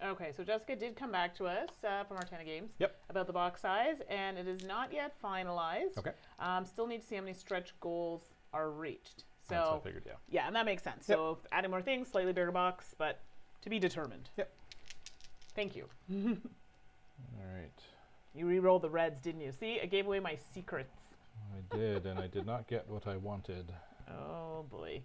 Okay, so Jessica did come back to us from Artana Games Yep. about the box size, and it is not yet finalized. Okay. Still need to see how many stretch goals are reached. So That's what I figured, yeah. Yeah, and that makes sense. Yep. So adding more things, slightly bigger box, but to be determined. Yep. Thank you. All right. You re-rolled the reds, didn't you? See, I gave away my secrets. I did, and I did not get what I wanted. Oh boy.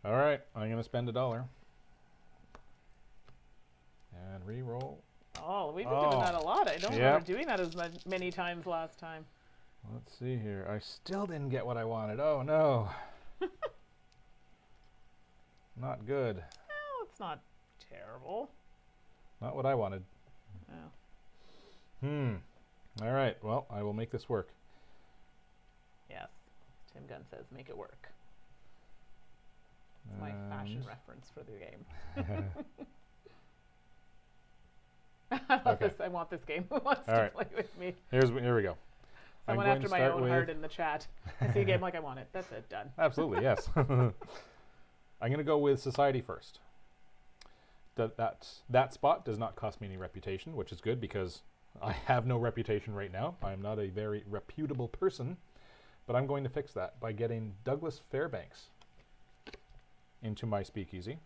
All right, I'm going to spend $1. And re-roll. Oh, we've been doing that a lot. I don't remember Yep. doing that as many times last time. Let's see here. I still didn't get what I wanted. Oh, no. Not good. Well, it's not terrible. Not what I wanted. Oh. All right, well, I will make this work. Yes. Tim Gunn says, make it work. It's my fashion reference for the game. I love Okay. this. I want this game. Who wants All to right. play with me? Here we go. Someone I'm going after to my start own with- heart in the chat. I see a game like I want it. That's it. Done. Absolutely, yes. I'm going to go with Society first. That spot does not cost me any reputation, which is good because I have no reputation right now. I'm not a very reputable person, but I'm going to fix that by getting Douglas Fairbanks into my speakeasy.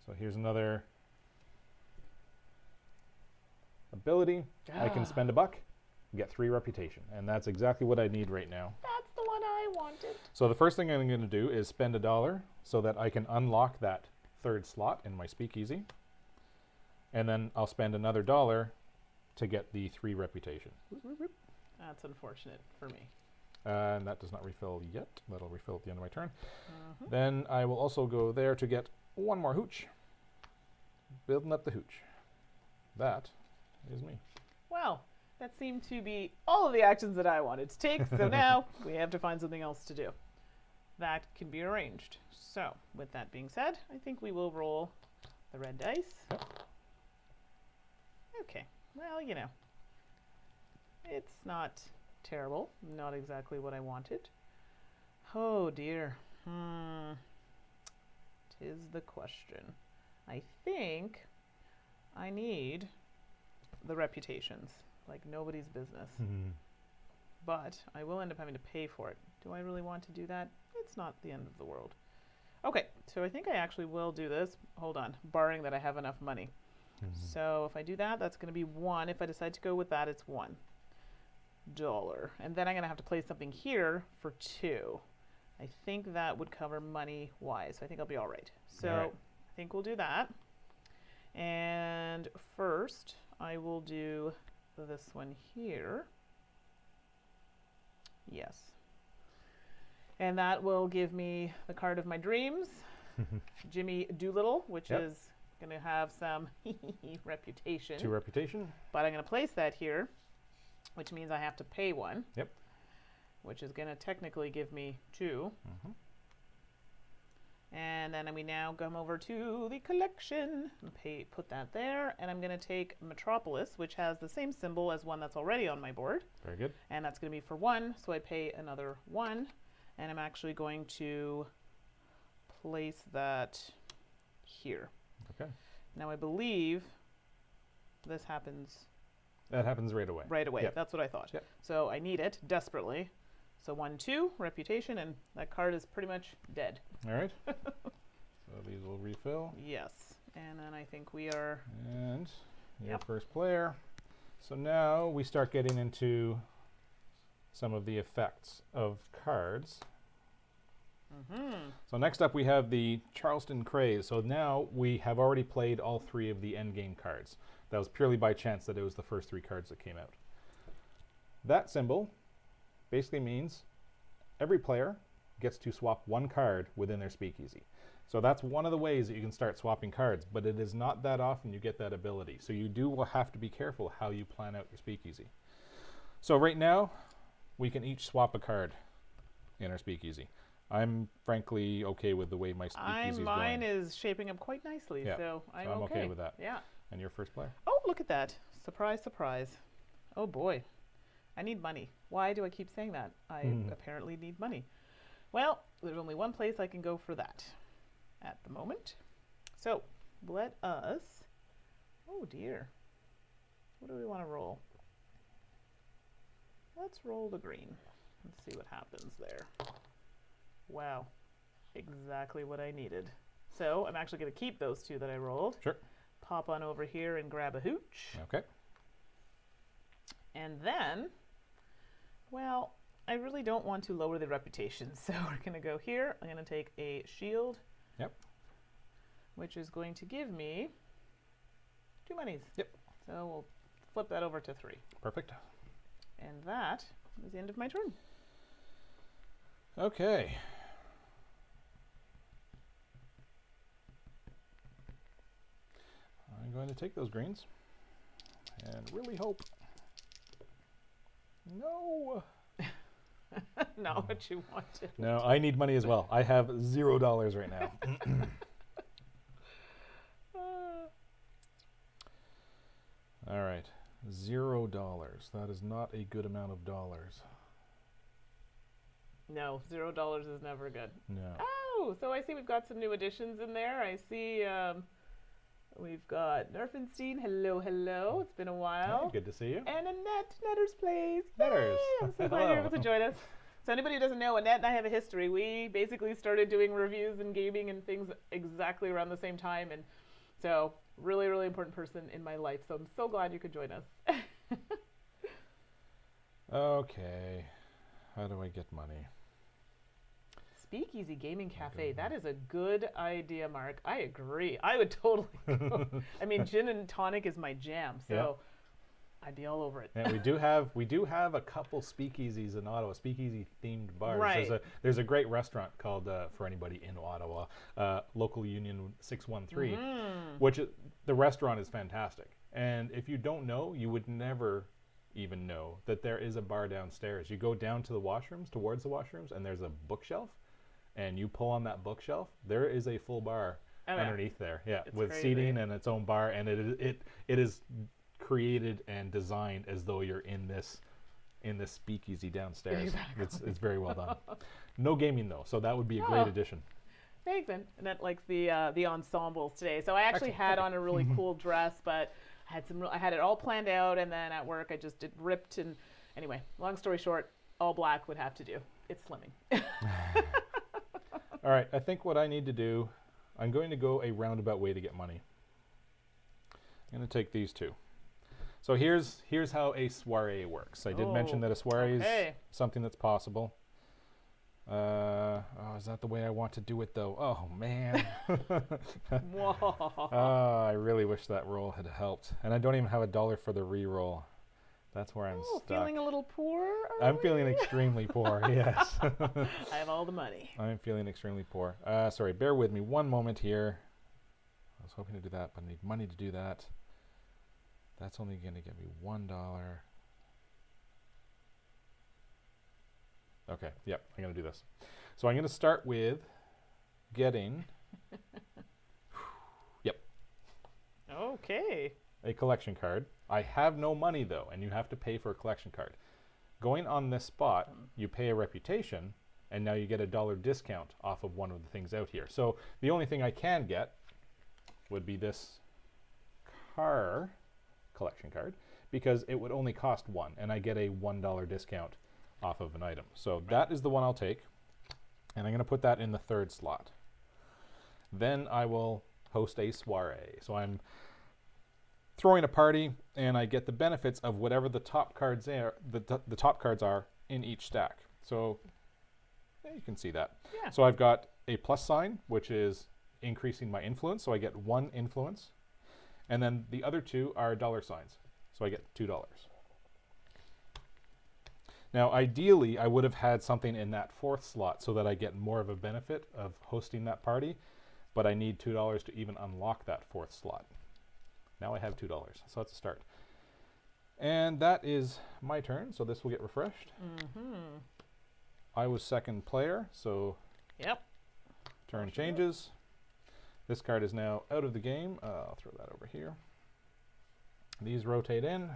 So here's another ability. I can spend $1, get 3 reputation, and that's exactly what I need right now. That's the one I wanted. So the first thing I'm going to do is spend $1 so that I can unlock that 3rd slot in my speakeasy. And then I'll spend another $1 to get the 3 reputation. That's unfortunate for me. And that does not refill yet. That'll refill at the end of my turn. Then I will also go there to get 1 more hooch. Building up the hooch. That is me. Well, that seemed to be all of the actions that I wanted to take. So now we have to find something else to do. That can be arranged. So with that being said, I think we will roll the red dice. Okay, well, you know, it's not terrible. Not exactly what I wanted. Oh dear. 'Tis the question. I think I need the reputations, like nobody's business. But I will end up having to pay for it. Do I really want to do that? It's not the end of the world. Okay, so I think I actually will do this. Hold on, barring that I have enough money. So if I do that, that's going to be 1. If I decide to go with that, it's $1. And then I'm going to have to place something here for 2. I think that would cover money-wise. So I think I'll be all right. So all right. I think we'll do that. And first, I will do this one here. Yes. And that will give me the card of my dreams, Jimmy Doolittle, which is going to have some reputation. 2 reputation. But I'm going to place that here, which means I have to pay 1. Yep. Which is going to technically give me 2. And then we now come over to the collection and put that there. And I'm going to take Metropolis, which has the same symbol as one that's already on my board. Very good. And that's going to be for 1, so I pay another 1. And I'm actually going to place that here. Okay. Now I believe this happens That happens right away. right away. Yep. That's what I thought. Yep. So I need it desperately. So 1, 2, reputation, and that card is pretty much dead. All right. So these will refill. Yes. And then I think we are... And your first player. So now we start getting into some of the effects of cards. So next up we have the Charleston Craze. So now we have already played all 3 of the endgame cards. That was purely by chance that it was the first 3 cards that came out. That symbol basically means every player gets to swap 1 card within their speakeasy. So that's one of the ways that you can start swapping cards, but it is not that often you get that ability. So you do have to be careful how you plan out your speakeasy. So right now, we can each swap a card in our speakeasy. I'm frankly okay with the way my speakeasy is going. Mine is shaping up quite nicely, so I'm okay with that. Yeah. And your first player? Oh, look at that. Surprise, surprise. Oh boy. I need money. Why do I keep saying that? I apparently need money. Well, there's only one place I can go for that at the moment. So let us, oh dear. What do we want to roll? Let's roll the green. Let's see what happens there. Wow, exactly what I needed. So I'm actually going to keep those 2 that I rolled. Sure. Pop on over here and grab a hooch. Okay. And then, well, I really don't want to lower the reputation. So we're going to go here. I'm going to take a shield. Yep. Which is going to give me 2 monies. Yep. So we'll flip that over to 3. Perfect. And that is the end of my turn. Okay. I'm going to take those greens and really hope. No. Not what you wanted. No, I need money as well. I have $0 right now. All right. $0. That is not a good amount of dollars. No, $0 is never good. No. Oh, so I see we've got some new additions in there. I see we've got Nerfenstein. Hello, hello. It's been a while. Hey, good to see you. And Annette, Netters Plays. Netters. Yay! I'm so glad you're able to join us. So anybody who doesn't know, Annette and I have a history. We basically started doing reviews and gaming and things exactly around the same time. And so really, really important person in my life. So I'm so glad you could join us. Okay. How do I get money? Speakeasy Gaming Cafe. That is a good idea, Mark. I agree. I would totally go. I mean, gin and tonic is my jam, so I'd be all over it. Yeah, we do have a couple speakeasies in Ottawa, speakeasy themed bars. Right. There's a great restaurant called for anybody in Ottawa, Local Union 613, which the restaurant is fantastic. And if you don't know, you would never even know that there is a bar downstairs. You go down to the washrooms, towards the washrooms, and there's a bookshelf, and you pull on that bookshelf, there is a full bar underneath there. Yeah, It's with crazy. seating and its own bar, and it is created and designed as though you're in this speakeasy downstairs. Exactly. It's very well done. No gaming though, so that would be a great addition. Thanks, and that likes the ensembles today. So I actually had on a really cool dress, but I had it all planned out, and then at work it ripped. And anyway, long story short, all black would have to do. It's slimming. All right, I think what I need to do, I'm going to go a roundabout way to get money. I'm going to take these two. So here's how a soiree works. I did mention that a soiree is something that's possible. Is that the way I want to do it though? Oh man. I really wish that roll had helped. And I don't even have $1 for the re-roll. That's where I'm stuck. Feeling a little poor? I'm feeling extremely poor, yes. I have all the money. I'm feeling extremely poor. Sorry, bear with me one moment here. I was hoping to do that, but I need money to do that. That's only going to get me $1. Okay, yep, I'm going to do this. So I'm going to start with getting, Okay. a collection card. I have no money though, and you have to pay for a collection card. Going on this spot, you pay a reputation, and now you get $1 discount off of one of the things out here. So the only thing I can get would be this car collection card, because it would only cost one, and I get a $1 discount off of an item. So that is the one I'll take, and I'm going to put that in the 3rd slot. Then I will host a soiree. So I'm throwing a party, and I get the benefits of whatever the top cards are, the top cards are in each stack. So you can see that. Yeah. So I've got a plus sign, which is increasing my influence, so I get 1 influence. And then the other 2 are dollar signs, so I get $2. Now, ideally, I would have had something in that 4th slot so that I get more of a benefit of hosting that party, but I need $2 to even unlock that 4th slot. Now I have $2, so that's a start. And that is my turn, so this will get refreshed. I was 2nd player, so turn changes. This card is now out of the game. I'll throw that over here. These rotate in.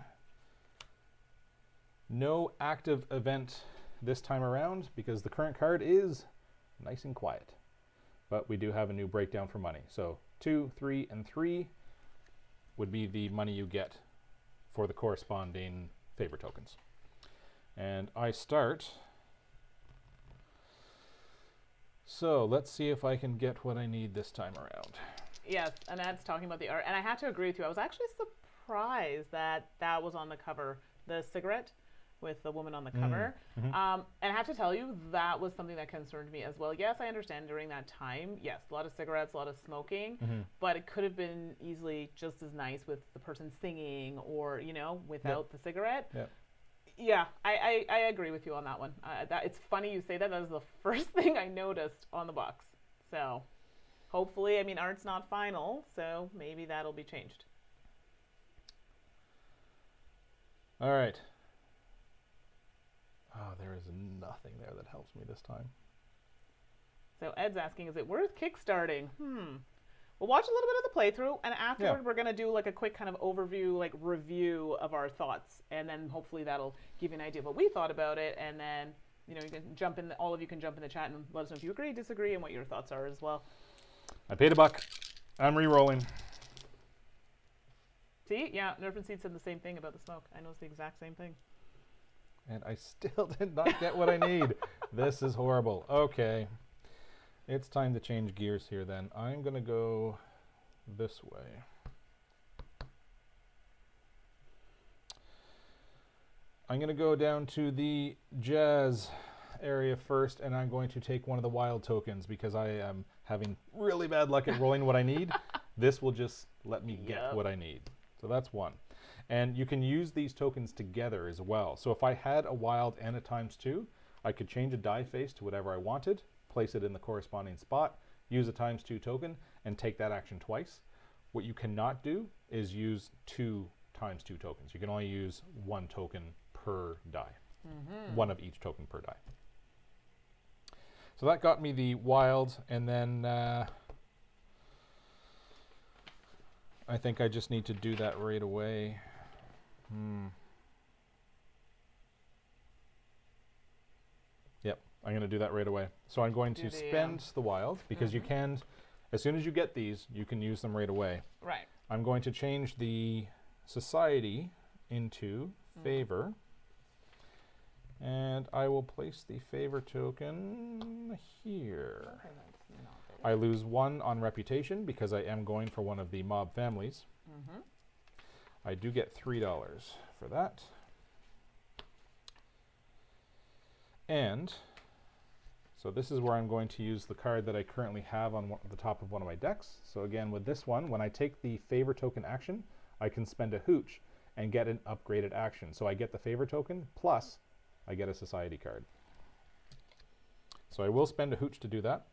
No active event this time around because the current card is nice and quiet. But we do have a new breakdown for money. So 2, 3, and 3 would be the money you get for the corresponding favor tokens. And I start. So let's see if I can get what I need this time around. Yes, and that's talking about the art. And I have to agree with you. I was actually surprised that that was on the cover, the cigarette with the woman on the cover. And I have to tell you, that was something that concerned me as well. Yes, I understand during that time, yes, a lot of cigarettes, a lot of smoking, but it could have been easily just as nice with the person singing or, you know, without the cigarette. Yeah, I agree with you on that one. It's funny you say that. That was the first thing I noticed on the box. So hopefully, I mean, art's not final, so maybe that'll be changed. All right. Oh, there is nothing there that helps me this time. So Ed's asking, is it worth kickstarting? We'll watch a little bit of the playthrough, and afterward we're going to do like a quick kind of overview, like review of our thoughts, and then hopefully that'll give you an idea of what we thought about it, and then, you know, you can jump in, all of you can jump in the chat and let us know if you agree, disagree, and what your thoughts are as well. I paid $1. I'm re-rolling. See? Yeah, Nerf and Seed said the same thing about the smoke. I noticed the exact same thing. And I still did not get what I need. This is horrible. Okay. It's time to change gears here then. I'm going to go this way. I'm going to go down to the jazz area first, and I'm going to take one of the wild tokens because I am having really bad luck at rolling what I need. This will just let me get what I need. So that's one. And you can use these tokens together as well. So if I had a wild and a ×2, I could change a die face to whatever I wanted, place it in the corresponding spot, use a ×2 token, and take that action twice. What you cannot do is use 2 times 2 tokens. You can only use 1 token per die. One of each token per die. So that got me the wild, and then I think I just need to do that right away. Yep, I'm going to do that right away. So I'm going to spend the wild, because you can, as soon as you get these, you can use them right away. Right. I'm going to change the society into favor. And I will place the favor token here. Okay, that's not big. I lose 1 on reputation because I am going for one of the mob families. I do get $3 for that. And so this is where I'm going to use the card that I currently have on the top of one of my decks. So again, with this one, when I take the favor token action, I can spend a hooch and get an upgraded action. So I get the favor token plus I get a society card. So I will spend a hooch to do that.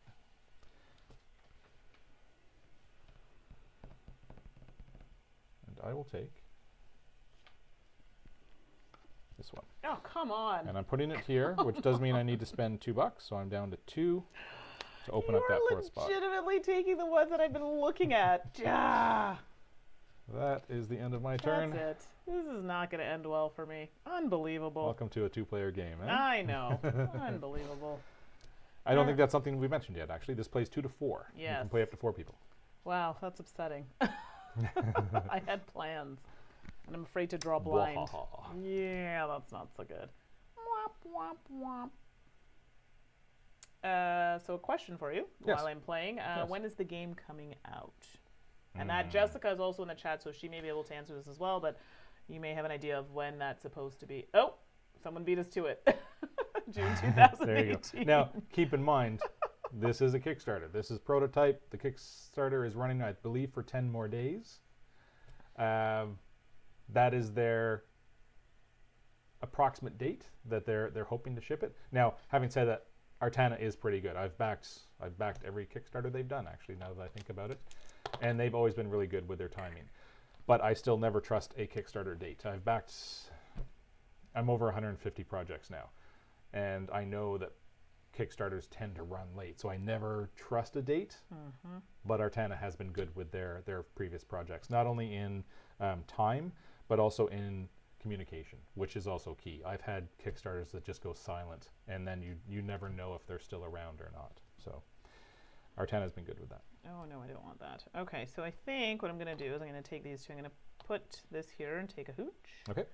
And I will take this one. Oh, come on. And I'm putting it here, which does mean I need to spend $2, so I'm down to 2 to open up that 4th spot. You're legitimately taking the ones that I've been looking at. That is the end of my turn. That's it. This is not going to end well for me. Unbelievable. Welcome to a 2-player game, eh? I know. Unbelievable. I don't think that's something we mentioned yet, actually. This plays 2 to 4. Yes. You can play up to 4 people. Wow, that's upsetting. I had plans, and I'm afraid to draw blind. Yeah, that's not so good. Womp, womp, womp. So a question for you while I'm playing. Yes. When is the game coming out? And that Jessica is also in the chat, so she may be able to answer this as well, but you may have an idea of when that's supposed to be. Oh, someone beat us to it. June 2018. There you go. Now, keep in mind, this is a Kickstarter. This is prototype. The Kickstarter is running, I believe, for 10 more days. That is their approximate date that they're hoping to ship it. Now, having said that, Artana is pretty good. I've backed every Kickstarter they've done, actually, now that I think about it. And they've always been really good with their timing. But I still never trust a Kickstarter date. I'm over 150 projects now. And I know that Kickstarters tend to run late. So I never trust a date. But Artana has been good with their previous projects. Not only in time, but also in communication, which is also key. I've had Kickstarters that just go silent. And then you never know if they're still around or not. So Artana's been good with that. Oh, no, I don't want that. Okay, so I think what I'm going to do is I'm going to take these two. I'm going to put this here and take a hooch. Okay.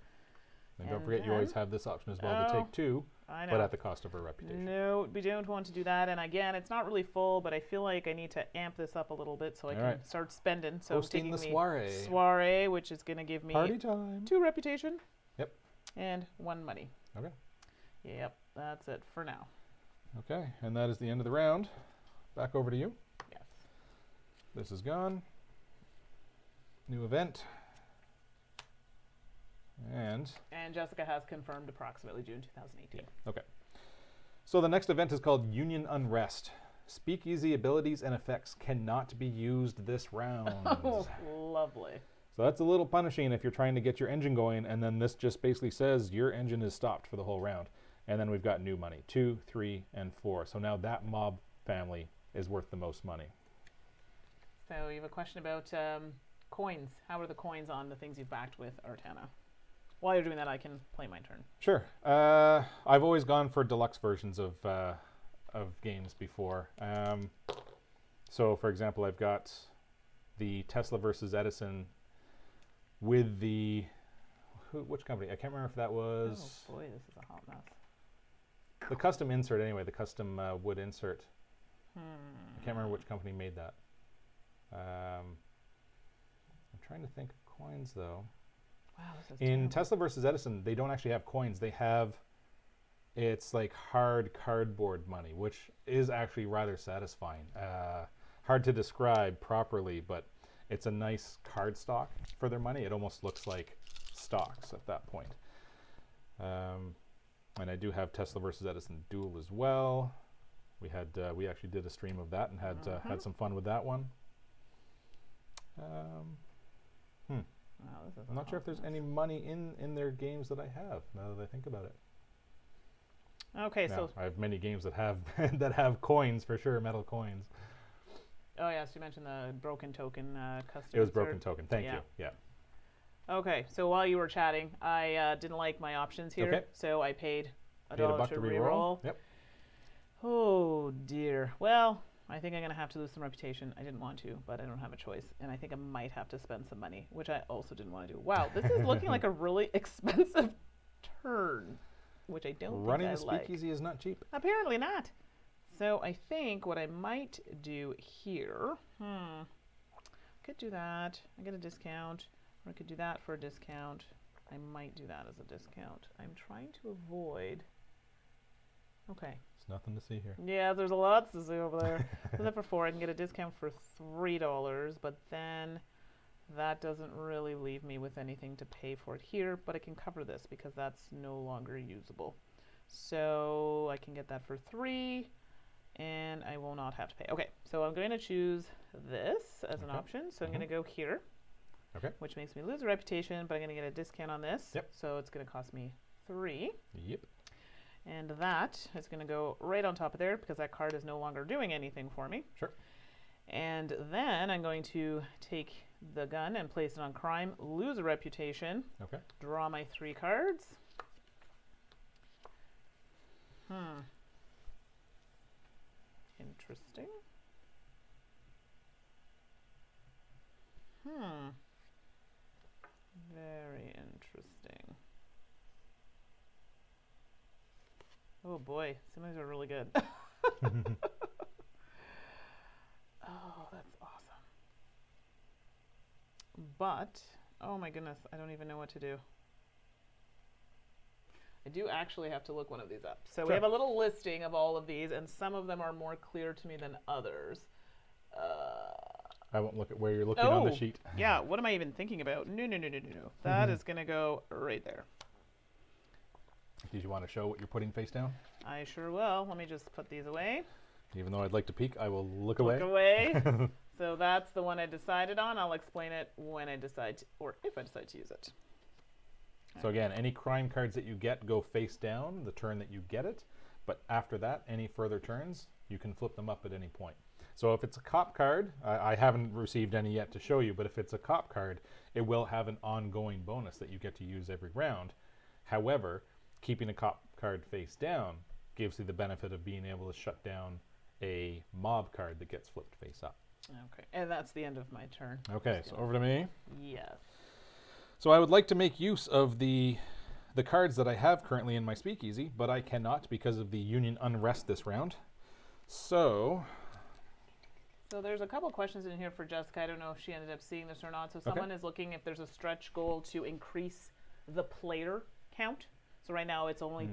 And don't forget, you always have this option as well to take 2, but at the cost of her reputation. No, we don't want to do that. And again, it's not really full, but I feel like I need to amp this up a little bit so I can start spending. So hosting the soiree, which is going to give me party time. 2 reputation. Yep. And 1 money. Okay. Yep, that's it for now. Okay, and that is the end of the round. Back over to you. Yes. This is gone. New event. And Jessica has confirmed approximately June 2018. Okay. So the next event is called Union Unrest. Speakeasy abilities and effects cannot be used this round. Oh, lovely. So that's a little punishing if you're trying to get your engine going, and then this just basically says your engine is stopped for the whole round. And then we've got new money, 2, 3, and 4. So now that mob family is worth the most money. So you have a question about coins. How are the coins on the things you've backed with Artana? While you're doing that, I can play my turn. Sure. I've always gone for deluxe versions of games before. So, for example, I've got the Tesla versus Edison with the... which company? I can't remember if that was... Oh, boy, this is a hot mess. The custom insert, anyway, the custom wood insert. I can't remember which company made that. I'm trying to think of coins, though. Wow, this is In terrible. Tesla versus Edison, they don't actually have coins. They have, it's like hard cardboard money, which is actually rather satisfying. Hard to describe properly, but it's a nice card stock for their money. It almost looks like stocks at that point. And I do have Tesla versus Edison Duel as well. We actually did a stream of that and had some fun with that one. Wow, This is I'm not sure if there's any money in their games that I have, now that I think about it. Okay, Now, so I have many games that have that have coins for sure, metal coins. oh yes, you mentioned the broken token custom. It was broken insert. token. Thank Yeah. you. Yeah. Okay, so while you were chatting, I didn't like my options here, Okay. so I paid Paid $1 $1 to to reroll. reroll. Yep. Oh dear. Well, I think I'm gonna have to lose some reputation. I didn't want to, but I don't have a choice, and I think I might have to spend some money, which I also didn't want to do. Wow, this is looking like a really expensive turn, which I don't Running think the I like. speakeasy is not cheap. Apparently not. So I think what I might do here, could do that. I get a discount, or I could do that for a discount. I might do that as a discount. I'm trying to avoid. Okay. It's nothing to see here. Yeah, there's a lot to see over there. So that for 4, I can get a discount for $3, but then that doesn't really leave me with anything to pay for it here, but I can cover this because that's no longer usable. So I can get that for 3, and I will not have to pay. Okay, so I'm going to choose this as an option. So I'm going to go here, which makes me lose a reputation, but I'm going to get a discount on this. Yep. So it's going to cost me 3. Yep. And that is going to go right on top of there because that card is no longer doing anything for me. Sure. And then I'm going to take the gun and place it on crime, lose a reputation, draw my 3 cards. Interesting. Very interesting. Oh boy, some of these are really good. Oh, that's awesome. But, oh my goodness, I don't even know what to do. I do actually have to look one of these up. So we have a little listing of all of these, and some of them are more clear to me than others. I won't look at where you're looking on the sheet. Yeah, what am I even thinking about? No. That is going to go right there. Did you want to show what you're putting face down? I sure will. Let me just put these away. Even though I'd like to peek, I will look away. Look away. So that's the one I decided on. I'll explain it when I decide to, or if I decide to use it. So again, any crime cards that you get go face down the turn that you get it, but after that, any further turns, you can flip them up at any point. So if it's a cop card, I haven't received any yet to show you, but if it's a cop card, it will have an ongoing bonus that you get to use every round. However, keeping a cop card face down gives you the benefit of being able to shut down a mob card that gets flipped face up. Okay, and that's the end of my turn. Okay, so over to me. Yes. So I would like to make use of the cards that I have currently in my speakeasy, but I cannot because of the union unrest this round. So there's a couple questions in here for Jessica. I don't know if she ended up seeing this or not. So someone is looking if there's a stretch goal to increase the player count. So right now it's only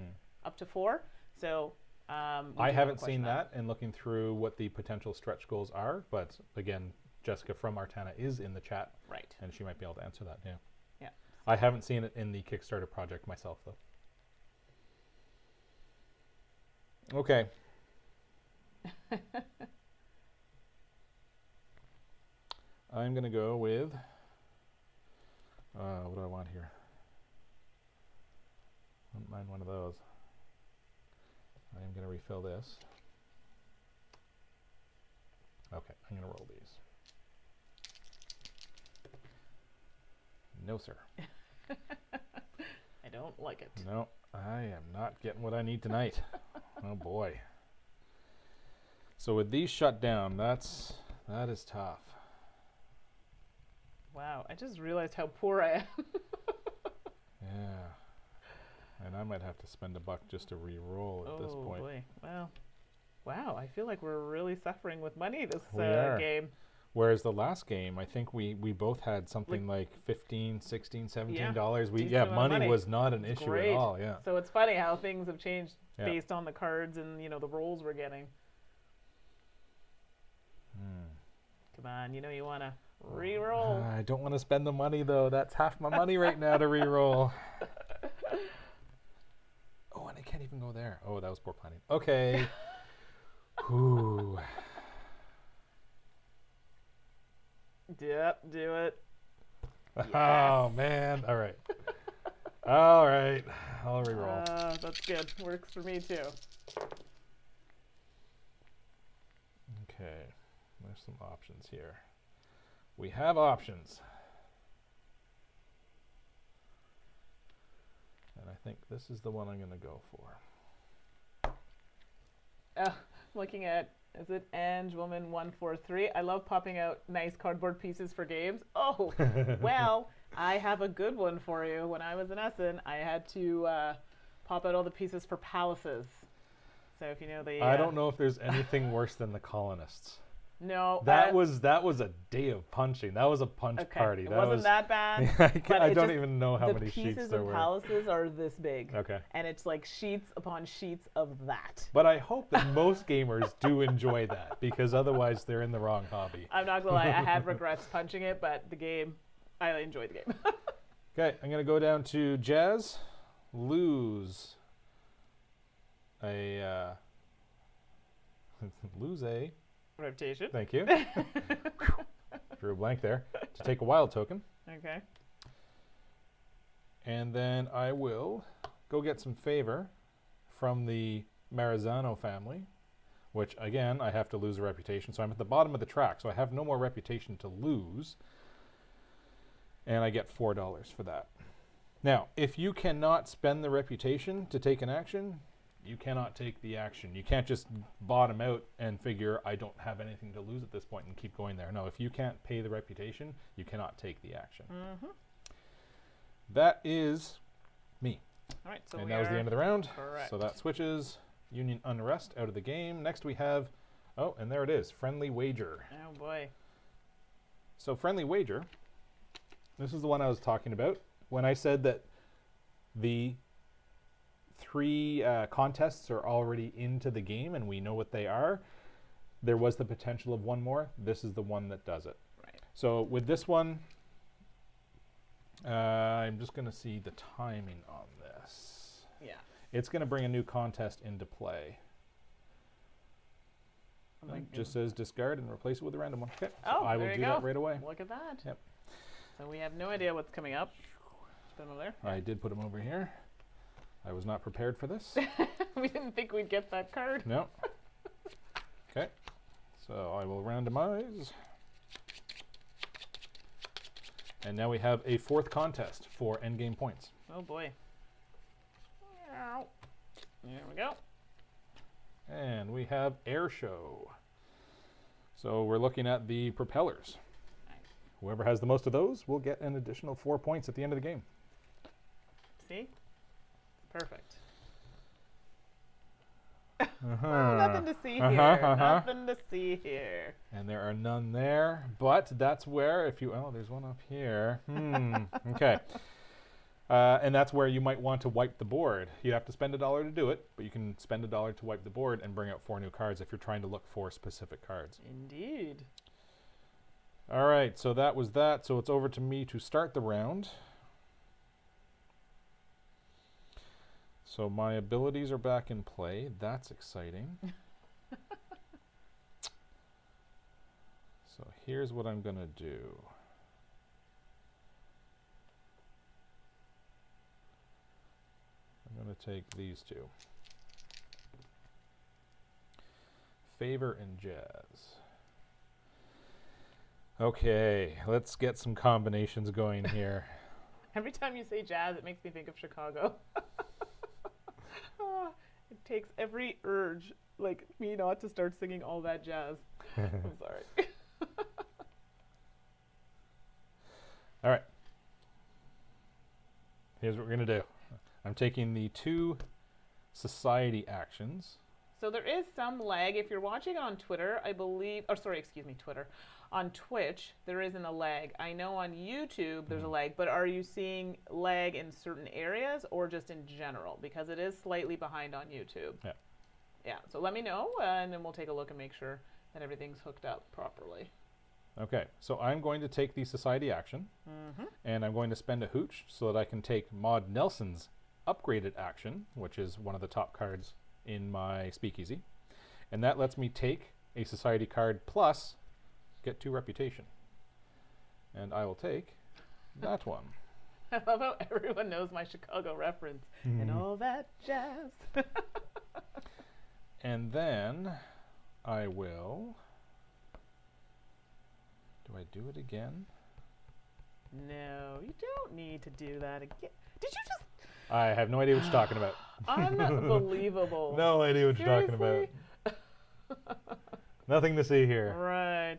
up to 4. So I haven't seen that and looking through what the potential stretch goals are, but again, Jessica from Artana is in the chat. Right. And she might be able to answer that, yeah. Yeah. I haven't seen it in the Kickstarter project myself, though. Okay. I'm going to go with, what do I want here? I don't mind one of those. I am going to refill this. Okay, I'm going to roll these. No, sir. I don't like it. No, I am not getting what I need tonight. Oh boy. So with these shut down, that is tough. Wow, I just realized how poor I am. Yeah. And I might have to spend $1 just to re-roll at this point. Oh boy. Well, wow, I feel like we're really suffering with money this game. Whereas the last game, I think we both had something like $15, $16, $17. Yeah, money was not an issue at all. Yeah. So it's funny how things have changed based on the cards and the rolls we're getting. Come on, you want to re-roll. I don't want to spend the money though. That's half my money right now to re-roll. Oh, and I can't even go there. Oh, that was poor planning. Okay. Ooh. Yep, do it. Oh, man. All right. All right. I'll reroll. That's good. Works for me, too. Okay. There's some options here. We have options. And I think this is the one I'm going to go for. Looking at, is it Ange Woman 143? I love popping out nice cardboard pieces for games. Oh, well, I have a good one for you. When I was in Essen, I had to pop out all the pieces for palaces. So if you know the... I don't know if there's anything worse than the colonists. No. That was a day of punching. That was a punch party. It wasn't that bad. I don't even know how many sheets there were. The pieces of palaces are this big. Okay. And it's like sheets upon sheets of that. But I hope that most gamers do enjoy that, because otherwise they're in the wrong hobby. I'm not gonna lie, I had regrets punching it, but the game, I enjoyed the game. Okay, I'm gonna go down to Jazz, lose a Reputation. Thank you. Drew a blank there. To take a wild token. Okay. And then I will go get some favor from the Marizano family, which, again, I have to lose a reputation. So I'm at the bottom of the track, so I have no more reputation to lose. And I get $4 for that. Now, if you cannot spend the reputation to take an action, you cannot take the action. You can't just bottom out and figure, I don't have anything to lose at this point and keep going there. No, if you can't pay the reputation, you cannot take the action. Mm-hmm. That is me. All right, so and that was the end of the round. Correct. So that switches Union Unrest out of the game. Next we have, oh, and there it is, Friendly Wager. Oh, boy. So Friendly Wager, this is the one I was talking about when I said that the 3 contests are already into the game and we know what they are. There was the potential of one more. This is the one that does it. Right. So with this one, I'm just going to see the timing on this. Yeah. It's going to bring a new contest into play. It just says discard and replace it with a random one. Okay. So I will do that right away. Look at that. Yep. So we have no idea what's coming up. Just put them over there. I did put them over here. I was not prepared for this. We didn't think we'd get that card. No. Okay. So I will randomize. And now we have a 4th contest for endgame points. Oh boy. There we go. And we have Air Show. So we're looking at the propellers. Nice. Whoever has the most of those will get an additional 4 points at the end of the game. See? Perfect. Nothing to see here. Nothing to see here. And there are none there, but that's where, if you, oh, there's one up here. Okay. And that's where you might want to wipe the board. You have to spend $1 to do it, but you can spend $1 to wipe the board and bring out 4 new cards if you're trying to look for specific cards. Indeed. All right, so that was that. So it's over to me to start the round. So my abilities are back in play. That's exciting. So here's what I'm going to do. I'm going to take these 2. Favor and Jazz. Okay, let's get some combinations going here. Every time you say jazz, it makes me think of Chicago. It takes every urge, like me, not to start singing all that jazz. I'm sorry. All right. Here's what we're going to do. I'm taking the 2 society actions. So there is some lag. If you're watching on Twitter, I believe, or sorry, excuse me, Twitter. On Twitch, there isn't a lag. I know on YouTube there's a lag, but are you seeing lag in certain areas or just in general? Because it is slightly behind on YouTube. Yeah. Yeah, so let me know, and then we'll take a look and make sure that everything's hooked up properly. Okay, so I'm going to take the society action, and I'm going to spend a hooch so that I can take Maud Nelson's upgraded action, which is one of the top cards in my Speakeasy. And that lets me take a society card plus get 2 reputation. And I will take that one. I love how everyone knows my Chicago reference and all that jazz. And then I will... Do I do it again? No, you don't need to do that again. Did you just... I have no idea what you're talking about. Unbelievable. No idea what you're talking about. Nothing to see here. Right.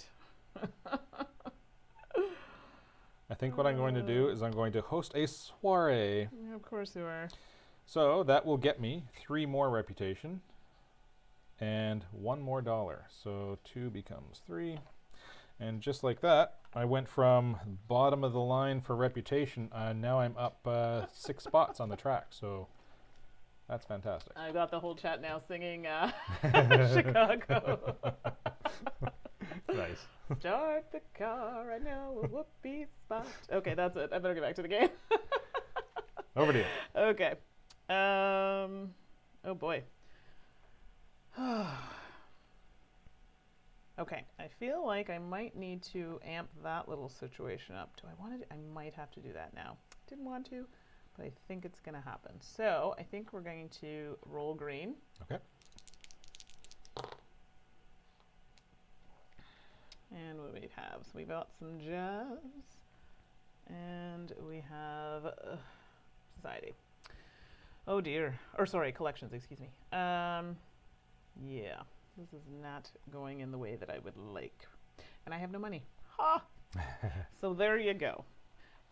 I think what I'm going to do is I'm going to host a soiree. Yeah, of course you are. So that will get me 3 more reputation and 1 more dollar. So 2 becomes 3. And just like that, I went from bottom of the line for reputation. Now I'm up 6 spots on the track. So that's fantastic. I got the whole chat now singing Chicago. Nice. Start the car, I know a whoopee spot. Okay, that's it. I better get back to the game. Over to you. Okay. Oh boy. Okay, I feel like I might need to amp that little situation up. Do I want to? I might have to do that now. Didn't want to, but I think it's going to happen. So I think we're going to roll green. Okay. And what do we have? So we got some jazz, and we have society. Oh dear. Or sorry, collections, excuse me. Yeah, this is not going in the way that I would like. And I have no money. Ha! So there you go.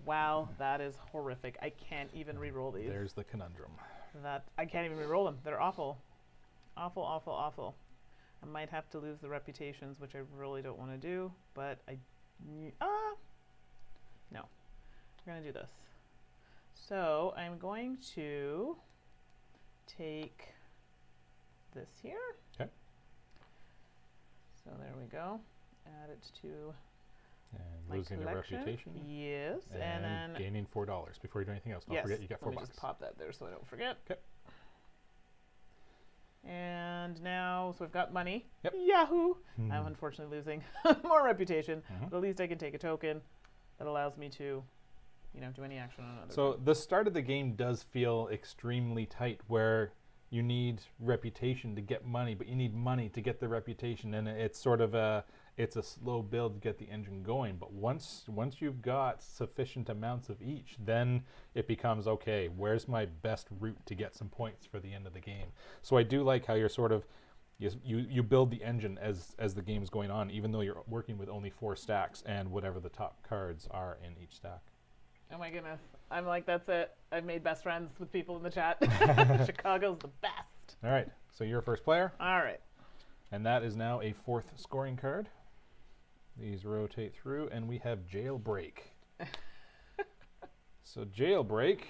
Wow, that is horrific. I can't even re-roll these. There's the conundrum. I can't even re-roll them. They're awful. Awful, awful, awful. I might have to lose the reputations, which I really don't want to do, but no. We're going to do this. So I'm going to take this here. Okay. So there we go. Add it to And my losing collection. a reputation. Yes, and then gaining $4 before you do anything else. Don't yes, forget you get $4. let me just pop that there so I don't forget. Okay. And now, so I've got money. Yep. Yahoo! I'm unfortunately losing more reputation, but at least I can take a token that allows me to, do any action on another. So the start of the game does feel extremely tight, where you need reputation to get money, but you need money to get the reputation, and it's sort of it's a slow build to get the engine going. But once you've got sufficient amounts of each, then it becomes, okay, where's my best route to get some points for the end of the game? So I do like how you're sort of, you build the engine as the game's going on, even though you're working with only 4 stacks and whatever the top cards are in each stack. Oh my goodness. I'm like, that's it. I've made best friends with people in the chat. Chicago's the best. All right, so you're first player. All right. And that is now a 4th scoring card. These rotate through, and we have Jailbreak. So Jailbreak,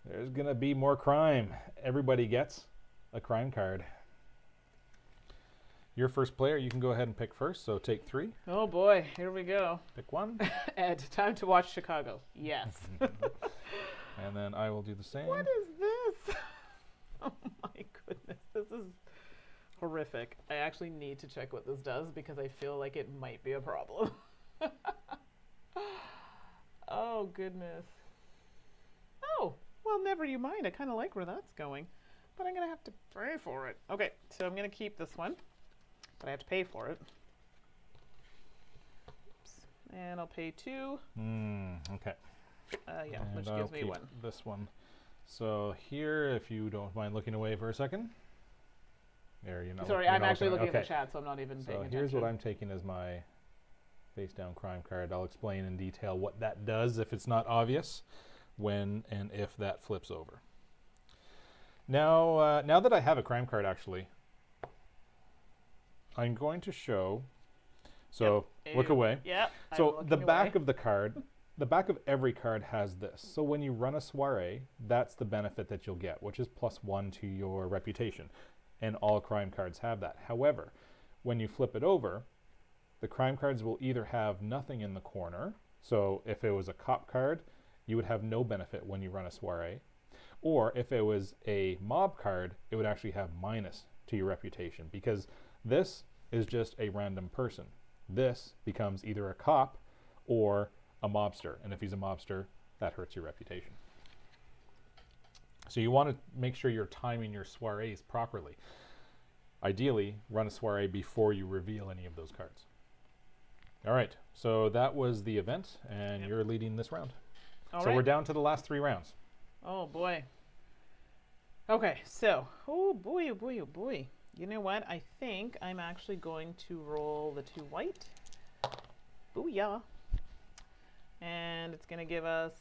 there's going to be more crime. Everybody gets a crime card. You're first player. You can go ahead and pick first, so take 3. Oh boy, here we go. Pick 1. Ed, time to watch Chicago. Yes. And then I will do the same. What is this? Oh my goodness, this is horrific. I actually need to check what this does because I feel like it might be a problem. Oh goodness. Oh, well, never you mind. I kind of like where that's going, but I'm going to have to pay for it. Okay, so I'm going to keep this one, but I have to pay for it. Oops. And I'll pay 2. Okay. Yeah, And which I'll gives me keep 1. this one. So here, if you don't mind looking away for a second. There, you're not Sorry, you're I'm not actually looking at okay. the chat, so I'm not even paying So attention. here's what I'm taking as my face down crime card. I'll explain in detail what that does if it's not obvious, when and if that flips over. Now, now that I have a crime card, actually, I'm going to show. So look away. Yep. So the back of the card, the back of every card has this. So when you run a soiree, that's the benefit that you'll get, which is +1 to your reputation. And all crime cards have that. However, when you flip it over, the crime cards will either have nothing in the corner. So if it was a cop card, you would have no benefit when you run a soiree. Or if it was a mob card, it would actually have minus to your reputation, because this is just a random person. This becomes either a cop or a mobster. And if he's a mobster, that hurts your reputation. So you want to make sure you're timing your soirees properly. Ideally, run a soiree before you reveal any of those cards. All right, so that was the event, and you're leading this round. All so right. we're down to the last 3 rounds. Oh, boy. Okay, so, oh boy, oh boy, oh boy. You know what? I think I'm actually going to roll the 2 white. Booyah. And it's going to give us,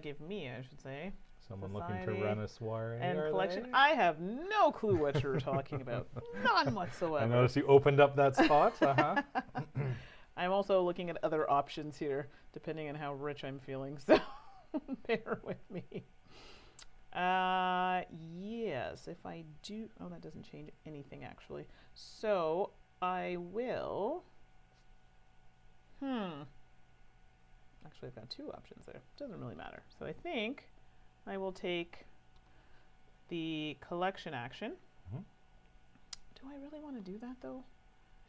give me, I should say. Someone Society looking to run a soiree. And collection. I have no clue what you're talking about. None whatsoever. I noticed you opened up that spot. Uh-huh. I'm also looking at other options here, depending on how rich I'm feeling, so bear with me. Yes, if I do, oh, that doesn't change anything actually. So I will, actually I've got 2 options there. Doesn't really matter. So I think I will take the collection action. Mm-hmm. Do I really want to do that though?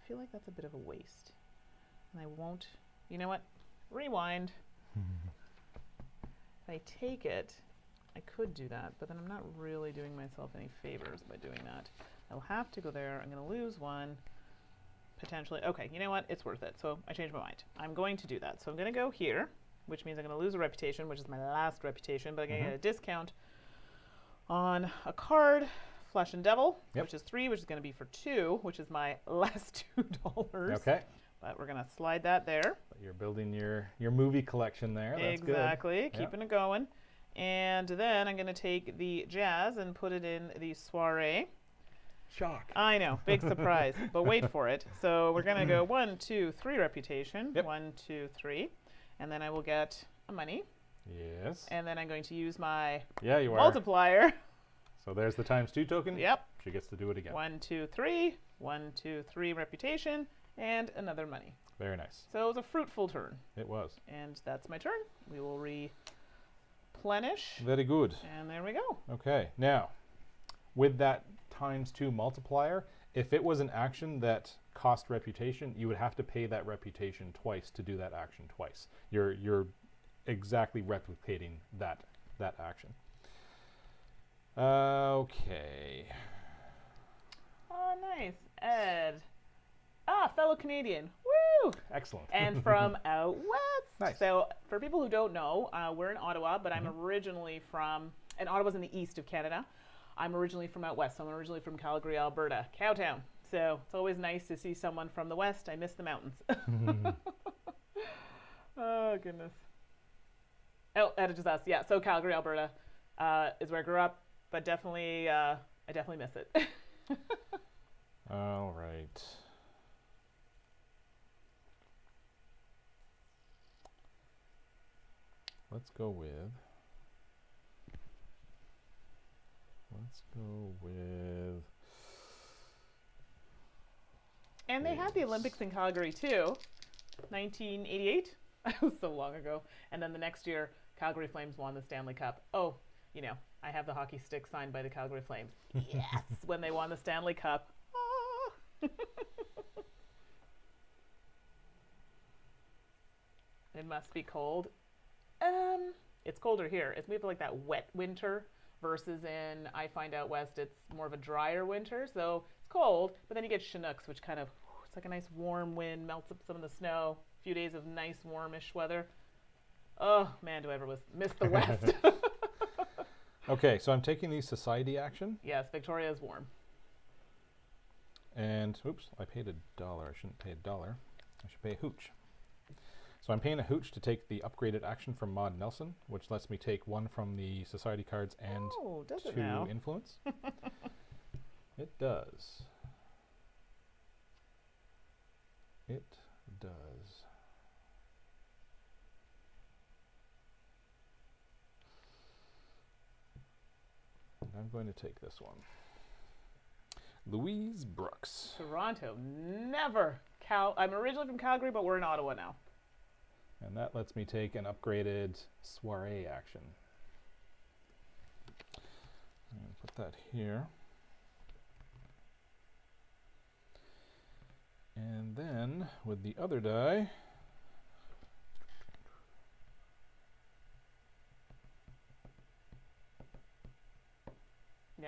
I feel like that's a bit of a waste. And I won't, you know what? Rewind. If I take it, I could do that, but then I'm not really doing myself any favors by doing that. I'll have to go there. I'm going to lose 1, potentially. Okay, you know what? It's worth it. So I changed my mind. I'm going to do that. So I'm going to go here, which means I'm going to lose a reputation, which is my last reputation, but I'm going to get a discount on a card, Flesh and Devil, which is 3, which is going to be for 2, which is my last $2. Okay. But we're going to slide that there. But you're building your movie collection there. That's exactly. Good. Keeping it going. And then I'm going to take the jazz and put it in the soiree. Shock. I know. Big surprise. But wait for it. So we're going to go 1, 2, 3 reputation. 1, 2, 3. And then I will get a money. Yes. And then I'm going to use my multiplier. So there's the ×2 token. Yep. She gets to do it again. 1, 2, 3. 1, 2, 3 reputation. And another money. Very nice. So it was a fruitful turn. It was. And that's my turn. We will replenish. Very good. And there we go. Okay. Now, with that ×2 multiplier, if it was an action that cost reputation, you would have to pay that reputation twice to do that action twice. You're exactly replicating that action. Okay. Oh, nice. Ed. Fellow Canadian. Woo! Excellent. And from out west. Nice. So for people who don't know, we're in Ottawa, but I'm originally from, and Ottawa's in the east of Canada. I'm originally from out west. So I'm originally from Calgary, Alberta, Cowtown. So it's always nice to see someone from the west. I miss the mountains. Oh, goodness. Oh, that is just us. Yeah, so Calgary, Alberta is where I grew up, but definitely, I definitely miss it. All right. Let's go with. And they had the Olympics in Calgary too, 1988. That was so long ago. And then the next year, Calgary Flames won the Stanley Cup. Oh, you know, I have the hockey stick signed by the Calgary Flames. Yes, when they won the Stanley Cup. Ah. It must be cold. It's colder here. We have like that wet winter versus in, I find out west, it's more of a drier winter. So it's cold, but then you get Chinooks, which kind of, it's like a nice warm wind, melts up some of the snow. A few days of nice warmish weather. Oh man, do I ever miss the west. Okay, so I'm taking the society action. Yes, Victoria is warm. And, oops, I paid $1. I shouldn't pay $1. I should pay a hooch. So I'm paying a hooch to take the upgraded action from Maud Nelson, which lets me take 1 from the society cards and 2 influence. It does. It does. And I'm going to take this one. Louise Brooks. Toronto, never. I'm originally from Calgary, but we're in Ottawa now. And that lets me take an upgraded soiree action. And put that here. And then with the other die,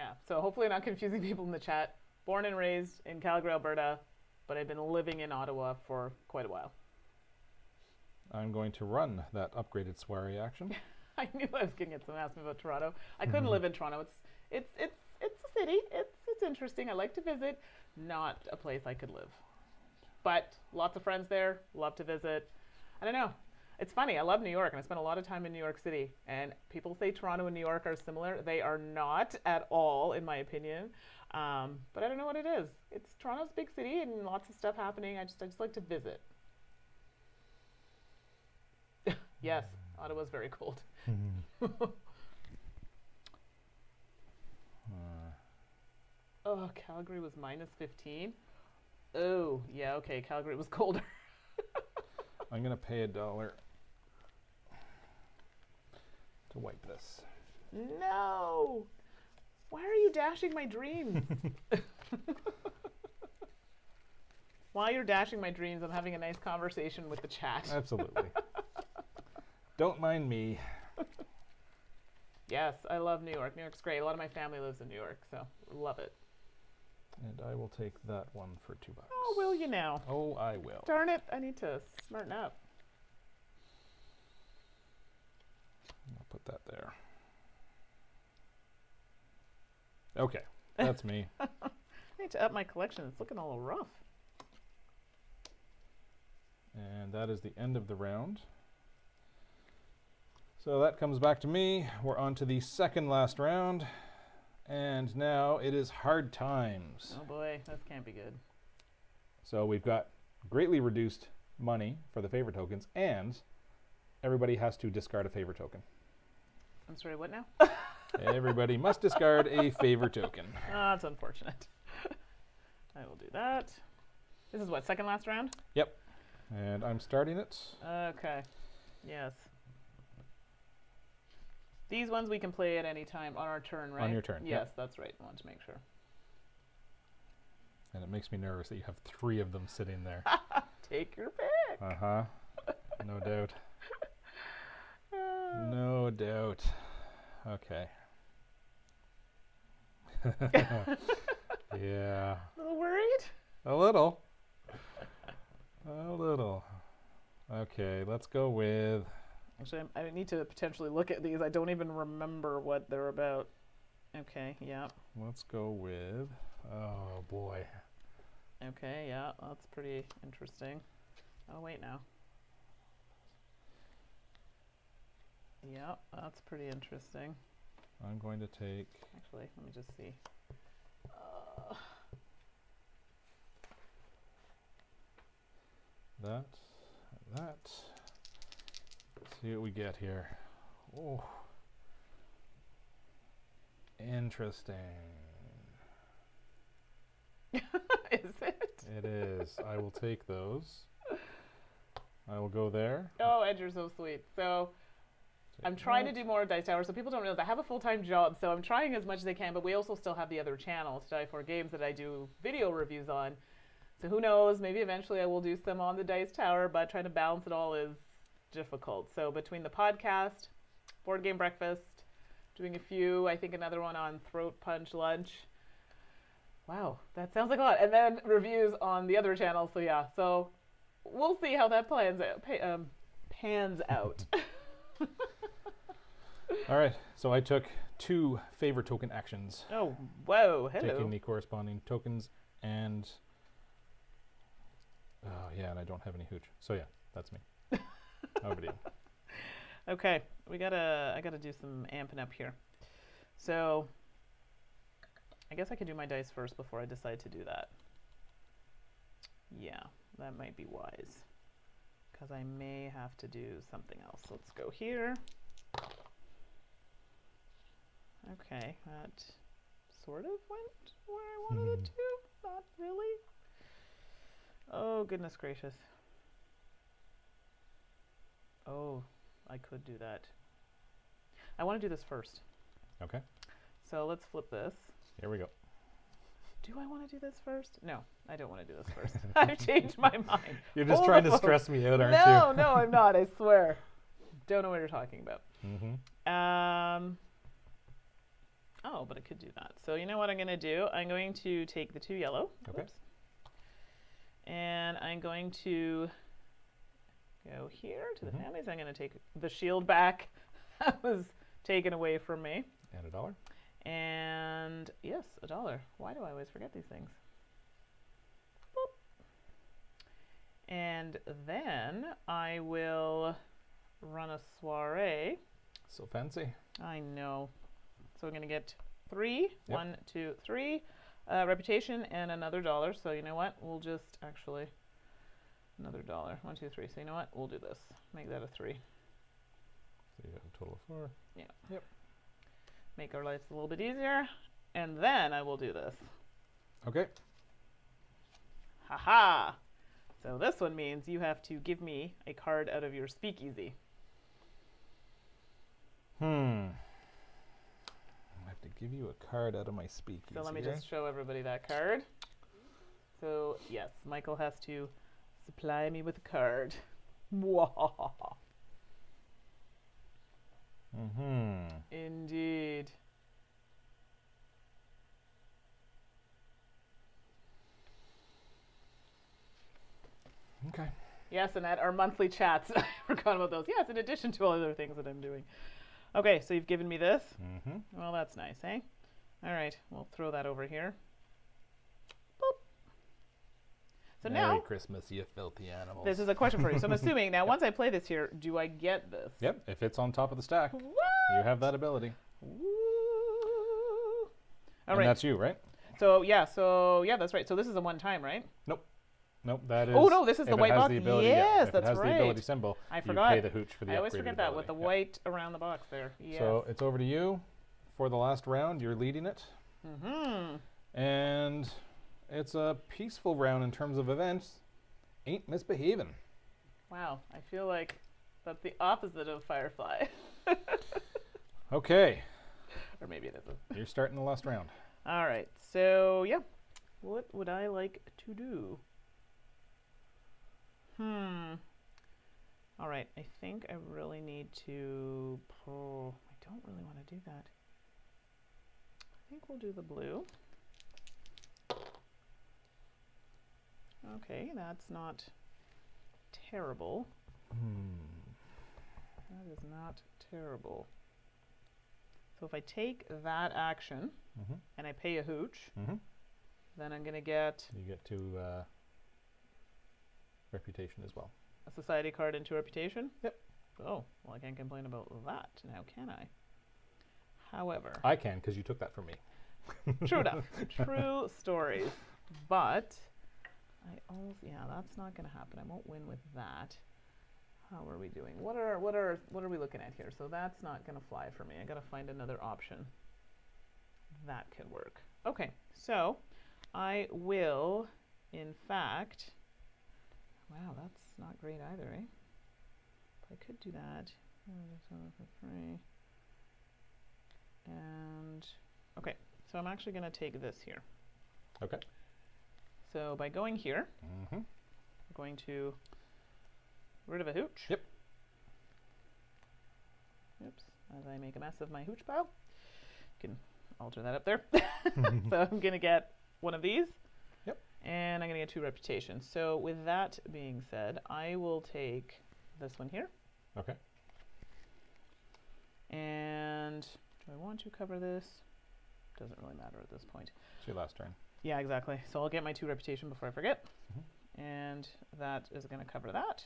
Yeah. So hopefully not confusing people in the chat. Born and raised in Calgary, Alberta, but I've been living in Ottawa for quite a while. I'm going to run that upgraded soiree action. I knew I was going to get someone ask me about Toronto. I couldn't live in Toronto. It's a city. It's interesting. I like to visit. Not a place I could live. But lots of friends there. Love to visit. I don't know. It's funny. I love New York, and I spent a lot of time in New York City. And people say Toronto and New York are similar. They are not at all, in my opinion. But I don't know what it is. Toronto's a big city and lots of stuff happening. I just like to visit. Yes, Ottawa's very cold. Oh, Calgary was -15. Oh, yeah, okay, Calgary was colder. I'm going to pay $1 to wipe this. No! Why are you dashing my dreams? While you're dashing my dreams, I'm having a nice conversation with the chat. Absolutely. Don't mind me. Yes, I love New York. New York's great. A lot of my family lives in New York, so love it. And I will take that one for $2. Oh, will you now? Oh, I will. Darn it, I need to smarten up. I'll put that there. Okay, that's me. I need to up my collection. It's looking a little rough. And that is the end of the round. So that comes back to me. We're on to the second last round. And now it is hard times. Oh boy, this can't be good. So we've got greatly reduced money for the favor tokens, and everybody has to discard a favor token. I'm sorry, what now? Everybody must discard a favor token. Oh, that's unfortunate. I will do that. This is what, second last round? Yep. And I'm starting it. Okay. Yes. These ones we can play at any time on our turn, right? On your turn, Yes, yep. that's right. I want to make sure. And it makes me nervous that you have 3 of them sitting there. Take your pick. Uh-huh. No doubt. No doubt. Okay. Yeah. A little worried? A little. A little. Okay, let's go with... Actually, I need to potentially look at these. I don't even remember what they're about. Okay, yeah. Let's go with... Oh, boy. Okay, yeah, that's pretty interesting. Oh, wait now. Yeah, that's pretty interesting. I'm going to take... Actually, let me just see. That. Let's see what we get here. Oh. Interesting. Is it? It is. I will take those. I will go there. Oh, Ed, you're so sweet. So I'm trying to do more Dice Tower, so people don't realize I have a full-time job, so I'm trying as much as I can, but we also still have the other channel, Die for Games, that I do video reviews on. So who knows, maybe eventually I will do some on the Dice Tower, but trying to balance it all is difficult. So between the podcast, Board Game Breakfast, doing a few, I think another one on Throat Punch Lunch. Wow, that sounds like a lot. And then reviews on the other channel, so yeah. So we'll see how that pans out. All right, so I took 2 favor token actions. Oh, whoa, hello. Taking the corresponding tokens and... Oh, yeah, and I don't have any hooch. So, yeah, that's me. Nobody. Okay, I gotta do some amping up here. So, I guess I could do my dice first before I decide to do that. Yeah, that might be wise. Because I may have to do something else. Let's go here. Okay, that sort of went where I wanted it to. Not really. Oh, goodness gracious. Oh, I could do that. I want to do this first. Okay. So let's flip this. Here we go. Do I want to do this first? No, I don't want to do this first. I've changed my mind. You're just trying to stress me out, aren't No, you? no, I'm not. I swear. Don't know what you're talking about. Mm-hmm. Oh, but it could do that. So you know what I'm going to do? I'm going to take the 2 yellow. Okay. Oops. And I'm going to go here to the families. I'm going to take the shield back. That was taken away from me. And $1. And yes, $1. Why do I always forget these things? Boop. And then I will run a soiree. So fancy. I know. So we're going to get 3. Yep. 1, 2, 3. Reputation and another $1. So you know what? We'll just actually another $1. 1, 2, 3. So you know what? We'll do this. Make that a 3. So you have a total of 4. Yeah. Yep. Make our lives a little bit easier. And then I will do this. Okay. Haha. So this one means you have to give me a card out of your Speakeasy. I have to give you a card out of my Speakeasy. So let me just show everybody that card. So yes, Michael has to supply me with a card. Indeed. Okay. Yes, and at our monthly chats, I forgot about those. Yes, in addition to all other things that I'm doing. Okay, so you've given me this. Well, that's nice, eh? All right, we'll throw that over here. Boop. So Merry now, Christmas, you filthy animals. this is a question for you. So I'm assuming now, once I play this here, do I get this? Yep, if it's on top of the stack, What? you have that ability. Woo. All And right. that's you, right? So yeah, that's right. So this is a one-time, right? Nope, that is. Oh no, this is the if it white has box. the ability, Yes, if that's it has right. the ability symbol, I forgot. you pay the hooch for the I always upgraded forget that with ability. the white around the box there. Yes. So it's over to you for the last round. You're leading it. And it's a peaceful round in terms of events. Ain't misbehaving. Wow, I feel like that's the opposite of Firefly. Okay. Or maybe it isn't. You're starting the last round. All right, so yeah, what would I like to do? All right, I think I really need to pull. I don't really want to do that. I think we'll do the blue. Okay, that's not terrible. That is not terrible. So if I take that action and I pay a hooch, then I'm going to get... You get to reputation as well. A society card into reputation? Yep. Oh, well, I can't complain about that now, can I? However... I can, because you took that from me. True enough. True stories. But... yeah, that's not going to happen. I won't win with that. How are we doing? What are we looking at here? So that's not going to fly for me. I got to find another option. That could work. Okay, so I will, in fact, wow, that's not great either, eh? I could do that. For free. And okay, so I'm actually going to take this here. Okay. So by going here, I'm going to get rid of a hooch. Yep. Oops, as I make a mess of my hooch pile. You can alter that up there. So I'm going to get one of these. Yep. And I'm going to get 2 reputations. So with that being said, I will take this one here. Okay. And do I want to cover this? Doesn't really matter at this point. It's your last turn. Yeah, exactly. So I'll get my 2 reputation before I forget. And that is going to cover that.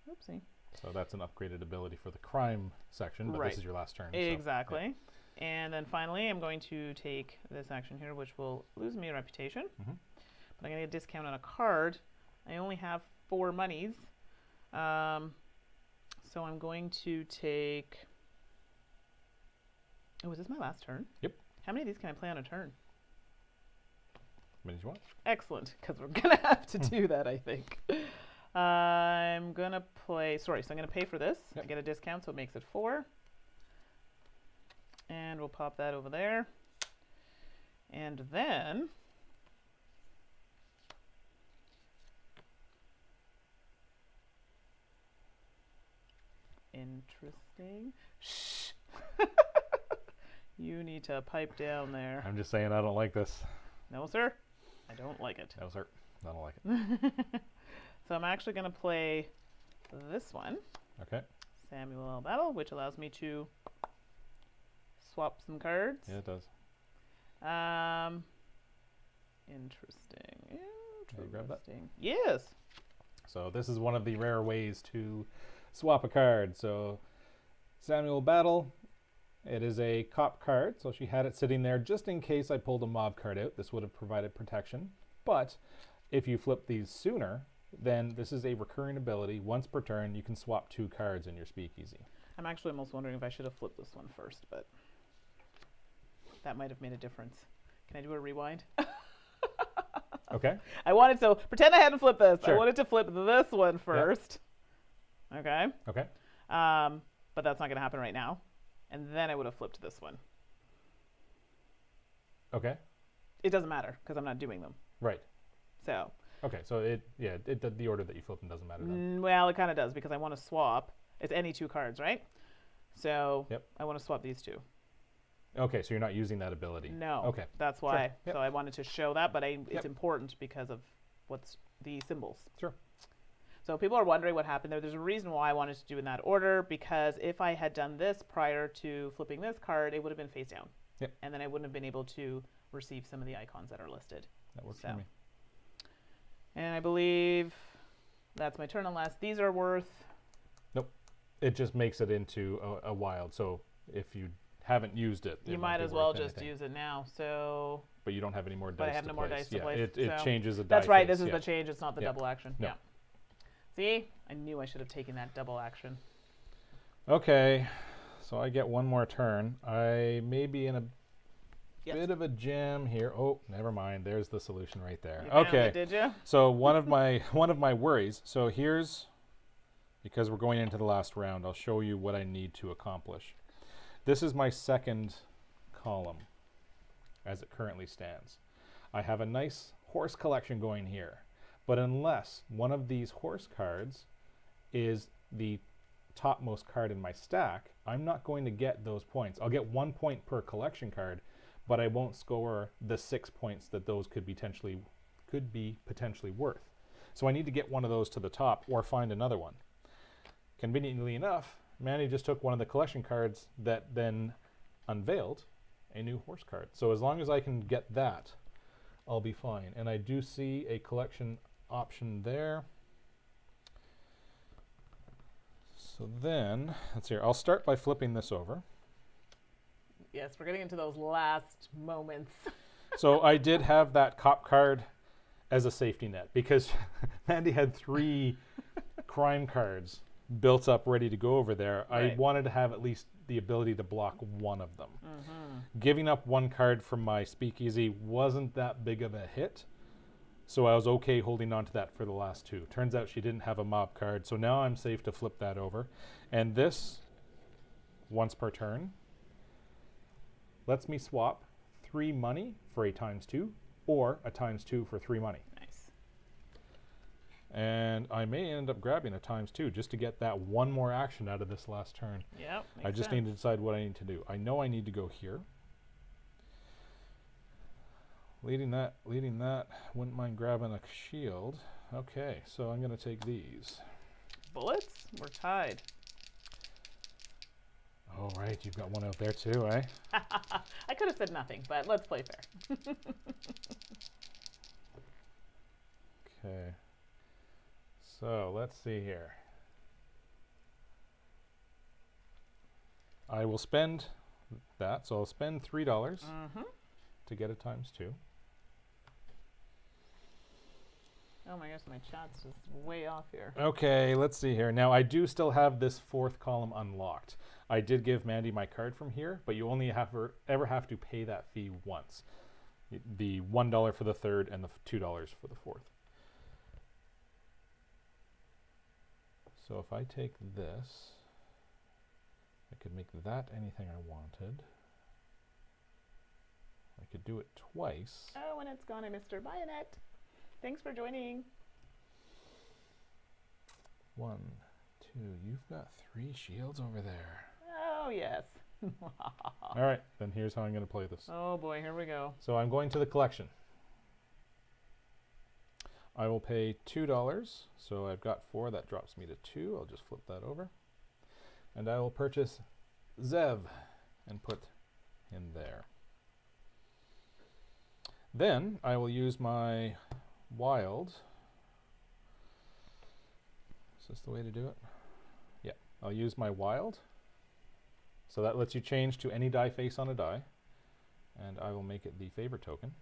Oopsie. So that's an upgraded ability for the crime section, but Right. this is your last turn. Exactly. So, yeah. And then finally, I'm going to take this action here, which will lose me a reputation. But I'm going to get a discount on a card. I only have 4 monies. So I'm going to take... Oh, is this my last turn? Yep. How many of these can I play on a turn? Many as you want. Excellent, because we're going to have to do that, I think. I'm going to play... Sorry, so I'm going to pay for this. Yep. I get a discount, so it makes it 4. And we'll pop that over there. And then... Interesting. Shh! You need to pipe down there. I'm just saying I don't like this. No, sir. I don't like it. No, sir. I don't like it. So I'm actually going to play this one. Okay. Samuel Battle, which allows me to swap some cards. Yeah, it does. Interesting. Can you grab that? Yes. So this is one of the rare ways to swap a card. So Samuel Battle, it is a cop card. So she had it sitting there just in case I pulled a mob card out. This would have provided protection. But if you flip these sooner, then this is a recurring ability. Once per turn, you can swap 2 cards in your Speakeasy. I'm actually almost wondering if I should have flipped this one first, but that might have made a difference. Can I do a rewind? Okay. I wanted to pretend I hadn't flipped this. Sure. I wanted to flip this one first. Yep. Okay. Okay. But that's not going to happen right now. And then I would have flipped this one. Okay. It doesn't matter because I'm not doing them. Right. So. Okay. So the order that you flip them doesn't matter then. Well, it kind of does because I want to swap. It's any 2 cards, right? So yep. I want to swap these 2. Okay, so you're not using that ability. No. Okay. That's why. Sure. Yep. So I wanted to show that, but it's Yep. important because of what's the symbols. Sure. So people are wondering what happened there. There's a reason why I wanted to do in that order, because if I had done this prior to flipping this card, it would have been face down. Yep. And then I wouldn't have been able to receive some of the icons that are listed. That works for me. And I believe that's my turn unless these are worth... Nope. It just makes it into a wild. So if you haven't used it, you might as well just use it now. So, but you don't have any more dice. But I have no more dice to place. It changes a die. That's right. face, This is the change. It's not the double action. No. Yeah. See, I knew I should have taken that double action. Okay, so I get one more turn. I may be in a bit of a jam here. Oh, never mind. There's the solution right there. You found it, did you? So one of my worries. So here's, because we're going into the last round, I'll show you what I need to accomplish. This is my second column as it currently stands. I have a nice horse collection going here, but unless one of these horse cards is the topmost card in my stack, I'm not going to get those points. I'll get 1 point per collection card, but I won't score the 6 points that those could be potentially worth. So I need to get one of those to the top or find another one. Conveniently enough, Mandi just took one of the collection cards that then unveiled a new horse card. So as long as I can get that, I'll be fine. And I do see a collection option there. So then, let's see here. I'll start by flipping this over. Yes, we're getting into those last moments. So I did have that cop card as a safety net because Mandi had 3 crime cards built up ready to go over there. Right. I wanted to have at least the ability to block one of them. Giving up 1 card from my Speakeasy wasn't that big of a hit, so I was okay holding on to that for the last 2. Turns out she didn't have a mob card, so now I'm safe to flip that over. And this, once per turn, lets me swap 3 money for a ×2 or a ×2 for 3 money. Nice. And I may end up grabbing a ×2 just to get that one more action out of this last turn. Yep. I just need to decide what I need to do. I know I need to go here. Leading that. Wouldn't mind grabbing a shield. Okay, so I'm going to take these. Bullets? We're tied. Oh, right, you've got one out there too, eh? I could have said nothing, but let's play fair. Okay. So let's see here. I will spend that. So I'll spend $3 to get a ×2. Oh my gosh, my chat's just way off here. Okay, let's see here. Now I do still have this 4th column unlocked. I did give Mandi my card from here, but you only ever have to pay that fee once. The $1 for the 3rd and the $2 for the 4th. So if I take this, I could make that anything I wanted. I could do it twice. Oh, and it's gone. I missed her. Bye, Annette. Thanks for joining. 1, 2. You've got 3 shields over there. Oh, yes. All right, then here's how I'm going to play this. Oh boy, here we go. So I'm going to the collection. I will pay $2. So I've got 4. That drops me to 2. I'll just flip that over. And I will purchase Zev and put in there. Then I will use my wild. Is this the way to do it? Yeah, I'll use my wild. So that lets you change to any die face on a die. And I will make it the favor token.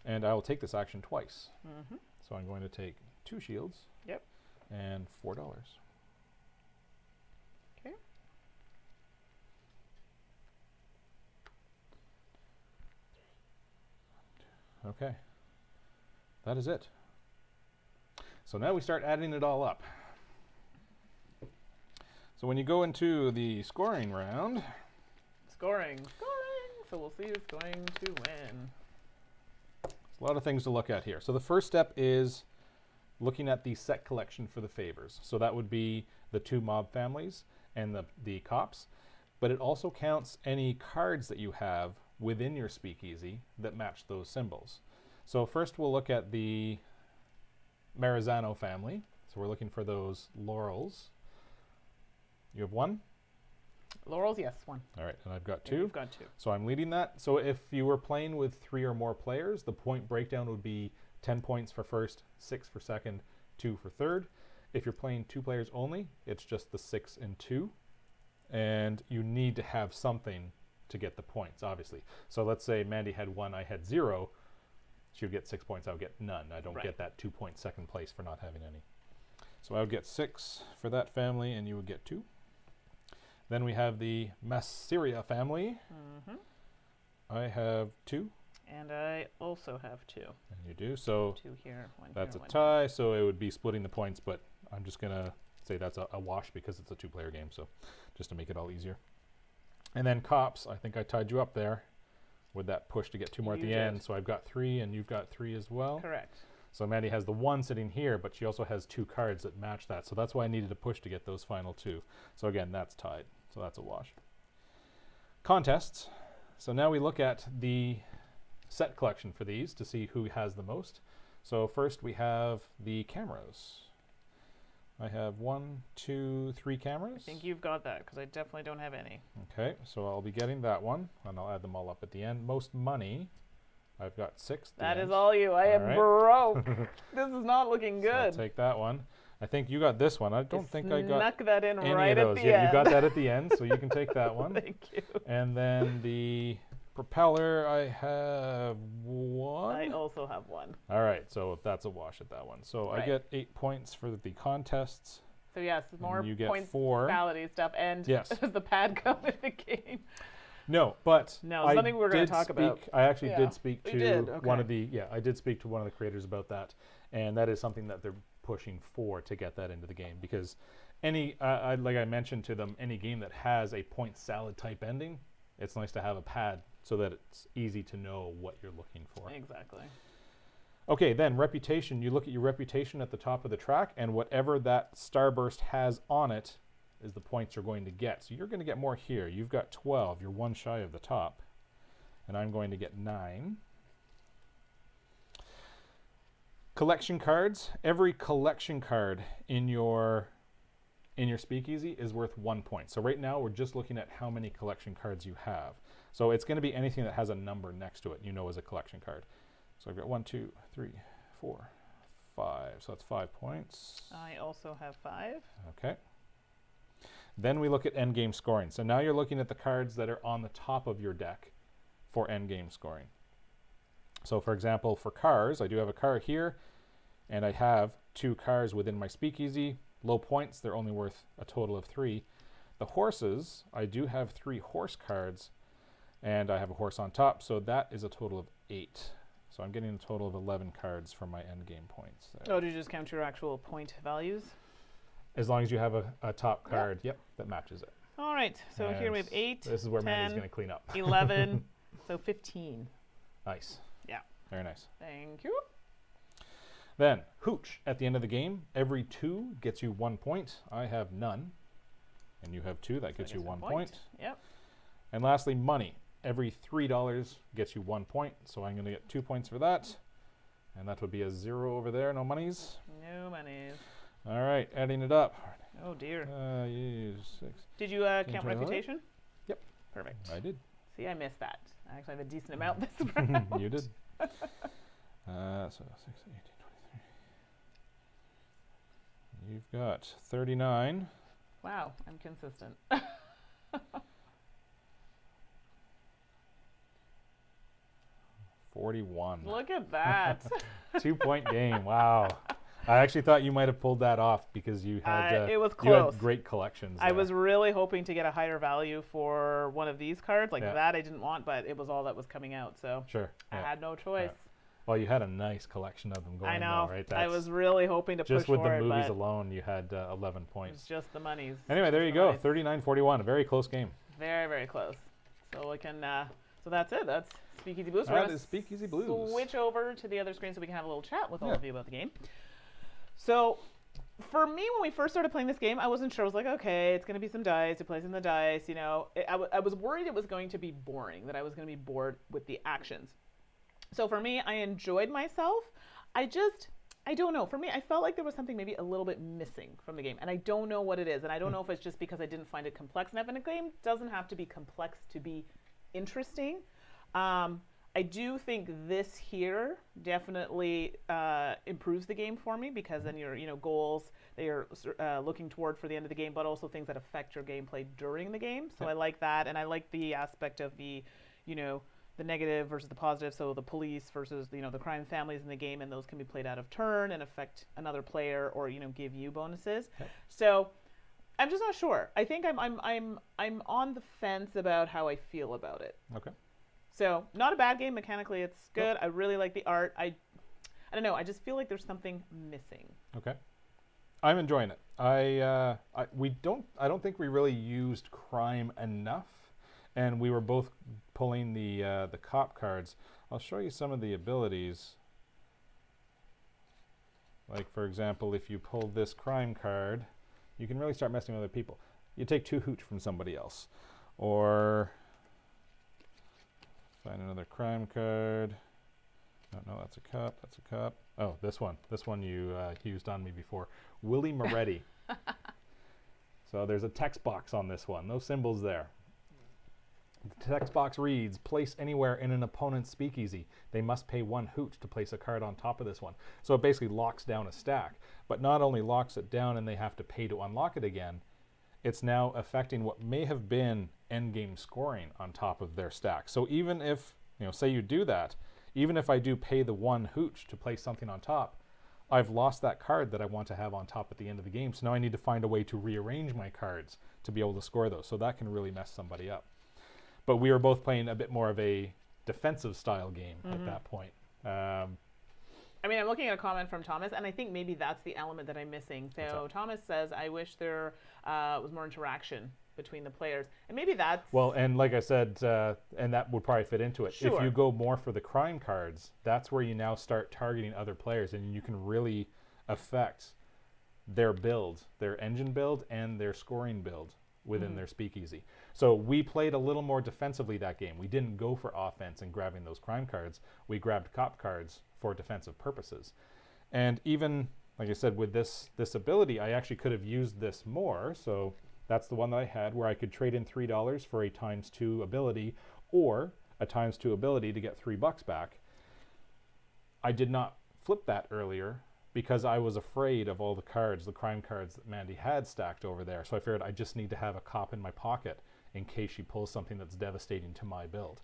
And I will take this action twice. Mm-hmm. So I'm going to take 2 shields. Yep. And $4. Okay. Okay. That is it. So now we start adding it all up. So when you go into the scoring round... Scoring. So we'll see who's going to win. There's a lot of things to look at here. So the first step is looking at the set collection for the favors. So that would be the 2 mob families and the cops. But it also counts any cards that you have within your speakeasy that match those symbols. So first we'll look at the Marizano family. So we're looking for those laurels. You have 1? Laurels, yes, 1. All right, and I've got 2. You've got 2. So I'm leading that. So if you were playing with 3 or more players, the point breakdown would be 10 points for first, 6 for second, 2 for third. If you're playing 2 players only, it's just the 6 and 2. And you need to have something to get the points, obviously. So let's say Mandi had 1, I had 0. She would get 6 points, I would get none. I don't get that 2-point second place for not having any. So I would get 6 for that family, and you would get 2. Then we have the Masseria family. Mm-hmm. I have 2. And I also have 2. And you do. So 2 here, 1 that's here, a 1 tie. here. So it would be splitting the points, but I'm just going to say that's a wash because it's a 2-player game. So just to make it all easier. And then cops, I think I tied you up there with that push to get 2 more at You the did. end. So I've got 3 and you've got 3 as well. Correct. So Mandi has the 1 sitting here, but she also has 2 cards that match that. So that's why I needed to push to get those final 2. So again, that's tied. So that's a wash. Contests. So now we look at the set collection for these to see who has the most. So first we have the cameras. I have 1, 2, 3 cameras. I think you've got that because I definitely don't have any. Okay, so I'll be getting that one, and I'll add them all up at the end. Most money, I've got 6. That is all you. I am broke. This is not looking So I'll good. take that one. I think you got this one. I don't think I got Snuck that in any right of those. at the Yeah, end. you got that at the end, so you can take that one. Thank you. And then the propeller, I have 1. I also have 1. All right, so that's a wash at that one. So I Right. get 8 points for the contests. So yes, more you get points, 4. quality stuff, and Yes. does the pad come in the game? No, but No, I something we're gonna did talk about. I actually Yeah. did speak You to did, one okay. of the I did speak to one of the creators about that, and that is something that they're pushing for to get that into the game because any like I mentioned to them, any game that has a point salad type ending, it's nice to have a pad so that it's easy to know what you're looking for. Exactly. Okay, then reputation. You look at your reputation at the top of the track, and whatever that starburst has on it is the points you're going to get. So you're going to get more here. You've got 12. You're 1 shy of the top. And I'm going to get 9. Collection cards. Every collection card in your speakeasy is worth 1 point. So right now we're just looking at how many collection cards you have. So it's going to be anything that has a number next to it, you know, as a collection card. So I've got 1, 2, 3, 4, 5. So that's 5 points. I also have 5. Okay. Then we look at endgame scoring. So now you're looking at the cards that are on the top of your deck for endgame scoring. So for example, for cars, I do have a car here, and I have 2 cars within my speakeasy. Low points, they're only worth a total of 3. The horses, I do have 3 horse cards, and I have a horse on top, so that is a total of 8. So I'm getting a total of 11 cards for my endgame points there. Oh, did you just count your actual point values? As long as you have a top card, yep, that matches it. All right. So here we have And 8. This is where 10, Mandi's going to clean up. 11. So 15. Nice. Yeah. Very nice. Thank you. Then, hooch. At the end of the game, every 2 gets you 1 point. I have none. And you have 2. That gets you 1 point. point. Yep. And lastly, money. Every $3 gets you 1 point. So I'm going to get 2 points for that. And that would be a 0 over there. No monies. No monies. All right, adding it up. Oh dear. 6. Did you count reputation? Yep. Perfect. I did. See, I missed that. I actually have a decent amount this round. You did. So 6, 18, 23. You've got 39. Wow, I'm consistent. 41. Look at that. 2 point game. Wow. I actually thought you might have pulled that off because you had it was you had close. great collections. I was really hoping to get a higher value for one of these cards. Like Yeah. that I didn't want, but it was all that was coming out. So Sure. I Yeah. had no choice. Yeah. Well, you had a nice collection of them going. I know. Though, right? I was really hoping to just push with for the it, movies but alone, you had 11 it's points. just the monies. Anyway, there you The go. monies. 39-41. A very close game. Very, very close. So we can. So that's it. That's Speakeasy Blues. That We're gonna is Speakeasy Blues. Switch over to the other screen so we can have a little chat with all Yeah. of you about the game. So, for me, when we first started playing this game, I wasn't sure. I was like, okay, it's going to be some dice. It plays in the dice. You know, I was worried it was going to be boring, that I was going to be bored with the actions. So for me, I enjoyed myself. I don't know. For me, I felt like there was something maybe a little bit missing from the game, and I don't know what it is. And I don't know if it's just because I didn't find it complex enough. And a game doesn't have to be complex to be interesting. I do think this here definitely improves the game for me, because then your goals that you're looking toward for the end of the game, but also things that affect your gameplay during the game. So I like that, and I like the aspect of the the negative versus the positive. So the police versus the crime families in the game, and those can be played out of turn and affect another player, or give you bonuses. Okay. So I'm just not sure. I think I'm on the fence about how I feel about it. Okay. So not a bad game mechanically. It's good. Nope. I really like the art. I don't know. I just feel like there's something missing. Okay. I'm enjoying it. I don't think we really used crime enough, and we were both pulling the cop cards. I'll show you some of the abilities. Like, for example, if you pull this crime card, you can really start messing with other people. You take 2 hooch from somebody else, or find another crime card. No, that's a cup. That's a cup. Oh, this one you used on me before. Willie Moretti. So there's a text box on this one. No symbols there. The text box reads, place anywhere in an opponent's speakeasy. They must pay 1 hoot to place a card on top of this one. So it basically locks down a stack. But not only locks it down and they have to pay to unlock it again, it's now affecting what may have been endgame scoring on top of their stack. So even if, say you do that, even if I do pay the 1 hooch to place something on top, I've lost that card that I want to have on top at the end of the game. So now I need to find a way to rearrange my cards to be able to score those. So that can really mess somebody up. But we were both playing a bit more of a defensive style game at that point. I mean, I'm looking at a comment from Thomas, and I think maybe that's the element that I'm missing. So Thomas says, I wish there was more interaction between the players. And maybe that's... Well, and like I said, and that would probably fit into it. Sure. If you go more for the crime cards, that's where you now start targeting other players, and you can really affect their build, their engine build, and their scoring build within their speakeasy. So we played a little more defensively that game. We didn't go for offense and grabbing those crime cards. We grabbed cop cards for defensive purposes. And even, like I said, with this ability, I actually could have used this more. So that's the one that I had, where I could trade in $3 for a ×2 ability, or a ×2 ability to get $3 back. I did not flip that earlier because I was afraid of all the cards, the crime cards that Mandi had stacked over there. So I figured I just need to have a cop in my pocket in case she pulls something that's devastating to my build.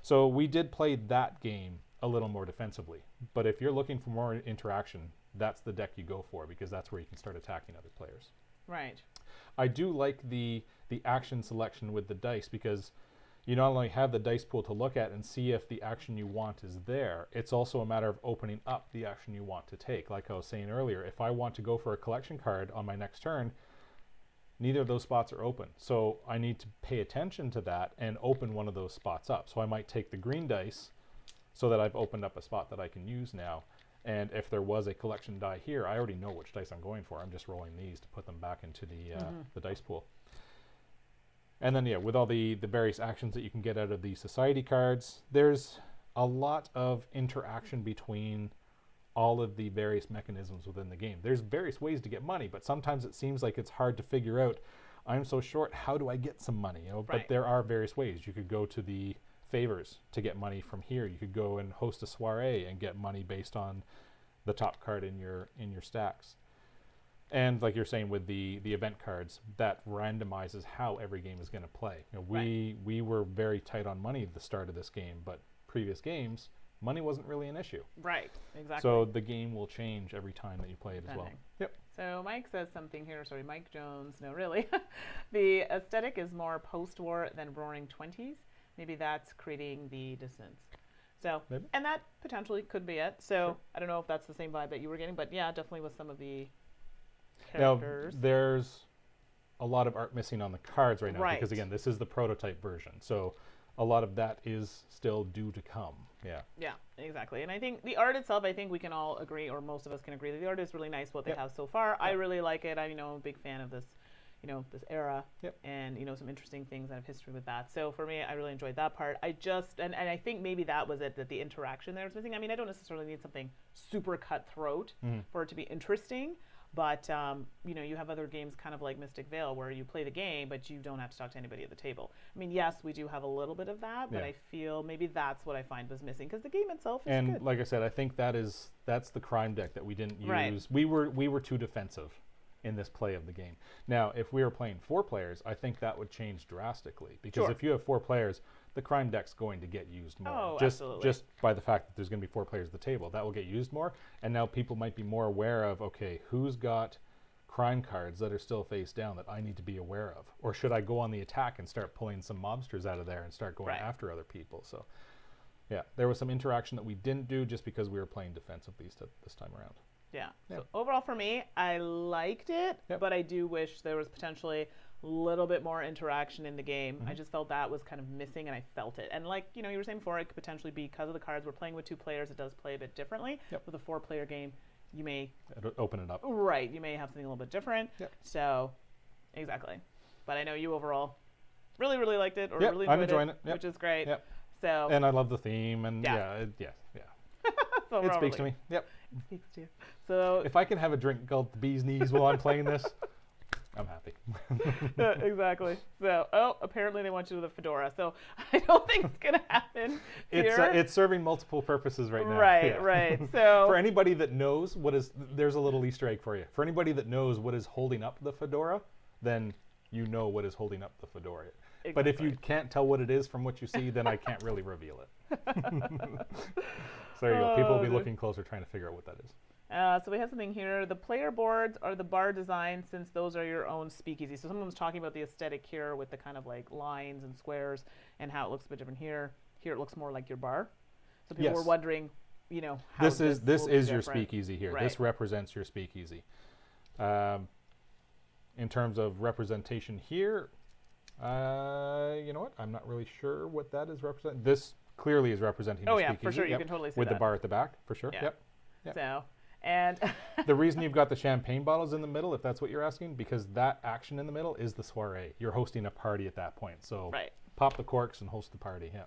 So we did play that game a little more defensively. But if you're looking for more interaction, that's the deck you go for, because that's where you can start attacking other players. Right. I do like the action selection with the dice, because you not only have the dice pool to look at and see if the action you want is there, it's also a matter of opening up the action you want to take. Like I was saying earlier, if I want to go for a collection card on my next turn, neither of those spots are open. So I need to pay attention to that and open one of those spots up. So I might take the green dice so that I've opened up a spot that I can use now. And if there was a collection die here, I already know which dice I'm going for. I'm just rolling these to put them back into the dice pool. And then, yeah, with all the various actions that you can get out of the society cards, there's a lot of interaction between all of the various mechanisms within the game. There's various ways to get money, but sometimes it seems like it's hard to figure out, I'm so short, how do I get some money? You know, Right. But there are various ways. You could go to the favors to get money from here. You could go and host a soiree and get money based on the top card in your stacks. And like you're saying with the event cards, that randomizes how every game is going to play. You know, we were very tight on money at the start of this game, but previous games, money wasn't really an issue. Right, exactly. So the game will change every time that you play it as well. Yep. So Mike says something here. Sorry, Mike Jones. No, really. The aesthetic is more post-war than Roaring Twenties. Maybe that's creating the distance. So, Maybe. and that potentially could be it. So Sure. I don't know if that's the same vibe that you were getting, but yeah, definitely with some of the Now, characters. there's a lot of art missing on the cards right now Right. because, again, this is the prototype version. So a lot of that is still due to come. Yeah. Yeah, exactly. And I think the art itself, I think we can all agree, or most of us can agree, that the art is really nice, what they Yep. have so far. I Yep. really like it. I'm a big fan of this, this era. Yep. And, some interesting things out of history with that. So for me, I really enjoyed that part. I just, and I think maybe that was it, that the interaction there was missing. I mean, I don't necessarily need something super cutthroat for it to be interesting. But, you have other games kind of like Mystic Vale where you play the game, but you don't have to talk to anybody at the table. I mean, yes, we do have a little bit of that, but Yeah. I feel maybe that's what I find was missing because the game itself is And good. like I said, I think that's the crime deck that we didn't use. Right. We were too defensive in this play of the game. Now, if we were playing 4 players, I think that would change drastically because Sure. if you have 4 players, the crime deck's going to get used more. Oh, just absolutely. just by the fact that there's going to be 4 players at the table, that will get used more. And now people might be more aware of, okay, who's got crime cards that are still face down that I need to be aware of, or should I go on the attack and start pulling some mobsters out of there and start going Right. after other people? So yeah, there was some interaction that we didn't do just because we were playing defensively this time around. Yeah. Yeah. So overall for me, I liked it, Yep. but I do wish there was potentially a little bit more interaction in the game. I just felt that was kind of missing, and I felt it. And like, you were saying before, it could potentially be because of the cards. We're playing with 2 players. It does play a bit differently. Yep. With a 4-player game, you may It'll open it up. Right, you may have something a little bit different. Yep. So, exactly. But I know you overall really, really liked it, or Yep, really I'm enjoyed enjoying it. Yep. which is great. Yep. So, And I love the theme, and Yeah. yeah. so It overall speaks to really- me. Yep. It speaks to you. So, If I can have a drink called the bee's knees while I'm playing this, I'm happy. exactly. So, apparently they want you with a fedora. So, I don't think it's going to happen here. It's serving multiple purposes right now. Right, Yeah. right. So, For anybody that knows there's a little Easter egg for you. For anybody that knows what is holding up the fedora, then you know what is holding up the fedora. But if you Exactly. can't tell what it is from what you see, then I can't really reveal it. So there you go. People will be dear. looking closer trying to figure out what that is. So we have something here. The player boards are the bar design, since those are your own speakeasy. So someone was talking about the aesthetic here with the kind of like lines and squares and how it looks a bit different here. Here it looks more like your bar. So people Yes. were wondering, how This is will be your different. speakeasy here. Right. This represents your speakeasy. In terms of representation here, you know what? I'm not really sure what that is representing. This clearly is representing Oh your yeah, speakeasy. for sure. You Yep. can totally see With that. the bar at the back, for sure. Yeah. Yep. Yep. So, and The reason you've got the champagne bottles in the middle, if that's what you're asking, because that action in the middle is the soiree. You're hosting a party at that point. So right. pop the corks and host the party. Yeah.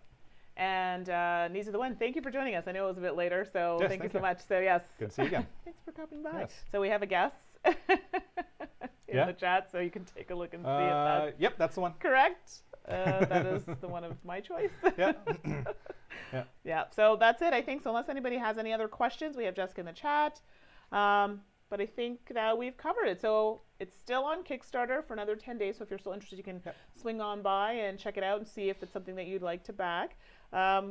And Nisa the One, thank you for joining us. I know it was a bit later, so Yes, thank you thank so you. much. So yes. Good to see you again. Thanks for coming by. Yes. So we have a guest in Yeah. the chat, so you can take a look and see if that's Yep, that's the one. correct. That is the one of my choice. Yeah. Yeah, so that's it, I think. So unless anybody has any other questions, we have Jessica in the chat. But I think that we've covered it. So it's still on Kickstarter for another 10 days. So if you're still interested, you can Yep. swing on by and check it out and see if it's something that you'd like to back.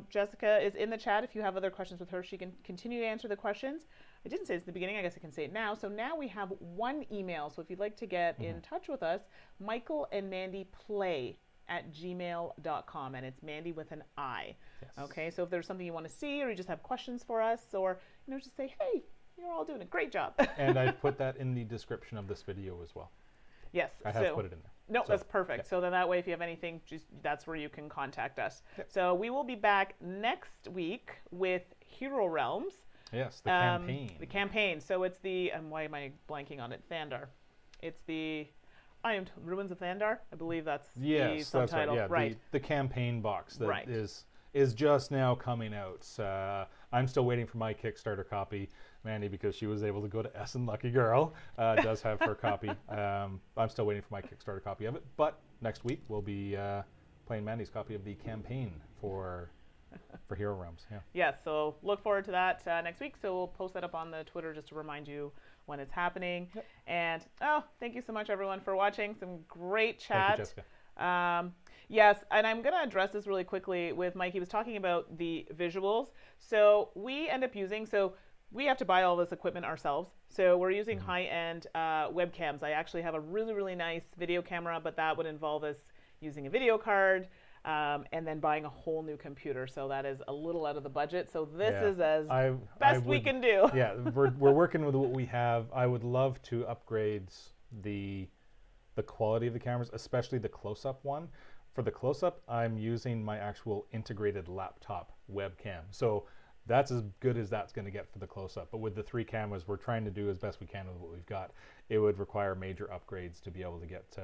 Jessica is in the chat. If you have other questions with her, she can continue to answer the questions. I didn't say this in the beginning. I guess I can say it now. So now we have one email. So if you'd like to get in touch with us, MichaelandMandiPlay at gmail.com, and it's Mandy with an I. Yes. Okay, so if there's something you want to see, or you just have questions for us, or just say, hey, you're all doing a great job. And I put that in the description of this video as well. Yes, I have put it in there. No, So, that's perfect. yeah. So then that way, if you have anything, that's where you can contact us. Yep. So we will be back next week with Hero Realms. Yes, the campaign. The campaign. So it's the, why am I blanking on it? Thandar. It's the Ruins of Thandar. I believe that's the Yes, that's right. subtitle. Yeah, right. the campaign box that Right. is just now coming out. I'm still waiting for my Kickstarter copy, Mandy, because she was able to go to Essen. Lucky girl, does have her copy. I'm still waiting for my Kickstarter copy of it. But next week we'll be playing Mandy's copy of the campaign for Hero Realms. Yeah. Yes, so look forward to that next week. So we'll post that up on the Twitter just to remind you when it's happening. Yep. And thank you so much, everyone, for watching. Some great chat. Thank you, Jessica. Yes, and I'm going to address this really quickly with Mike. He was talking about the visuals. So we end up we have to buy all this equipment ourselves. So we're using high-end webcams. I actually have a really, really nice video camera, but that would involve us using a video card. And then buying a whole new computer, so that is a little out of the budget. So this is as best we can do. Yeah, we're working with what we have. I would love to upgrade the quality of the cameras, especially the close-up one. For the close-up, I'm using my actual integrated laptop webcam. So that's as good as that's going to get for the close-up. But with the 3 cameras, we're trying to do as best we can with what we've got. It would require major upgrades to be able to get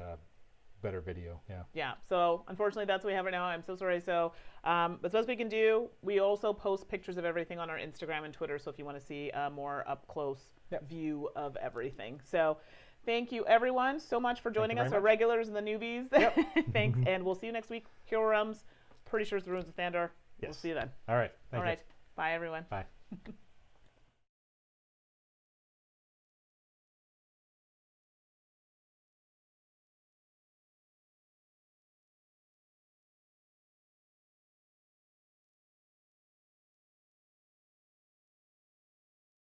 better video. Yeah, so unfortunately that's what we have right now. I'm so sorry. So as best we can do, we also post pictures of everything on our Instagram and Twitter, so if you want to see a more up close view of everything. So thank you everyone so much for joining us, our regulars and the newbies. Thanks, and we'll see you next week. Hero Realms, pretty sure it's the Ruins of Thandar. We'll see you then. All right. Thank you. Bye everyone. Bye.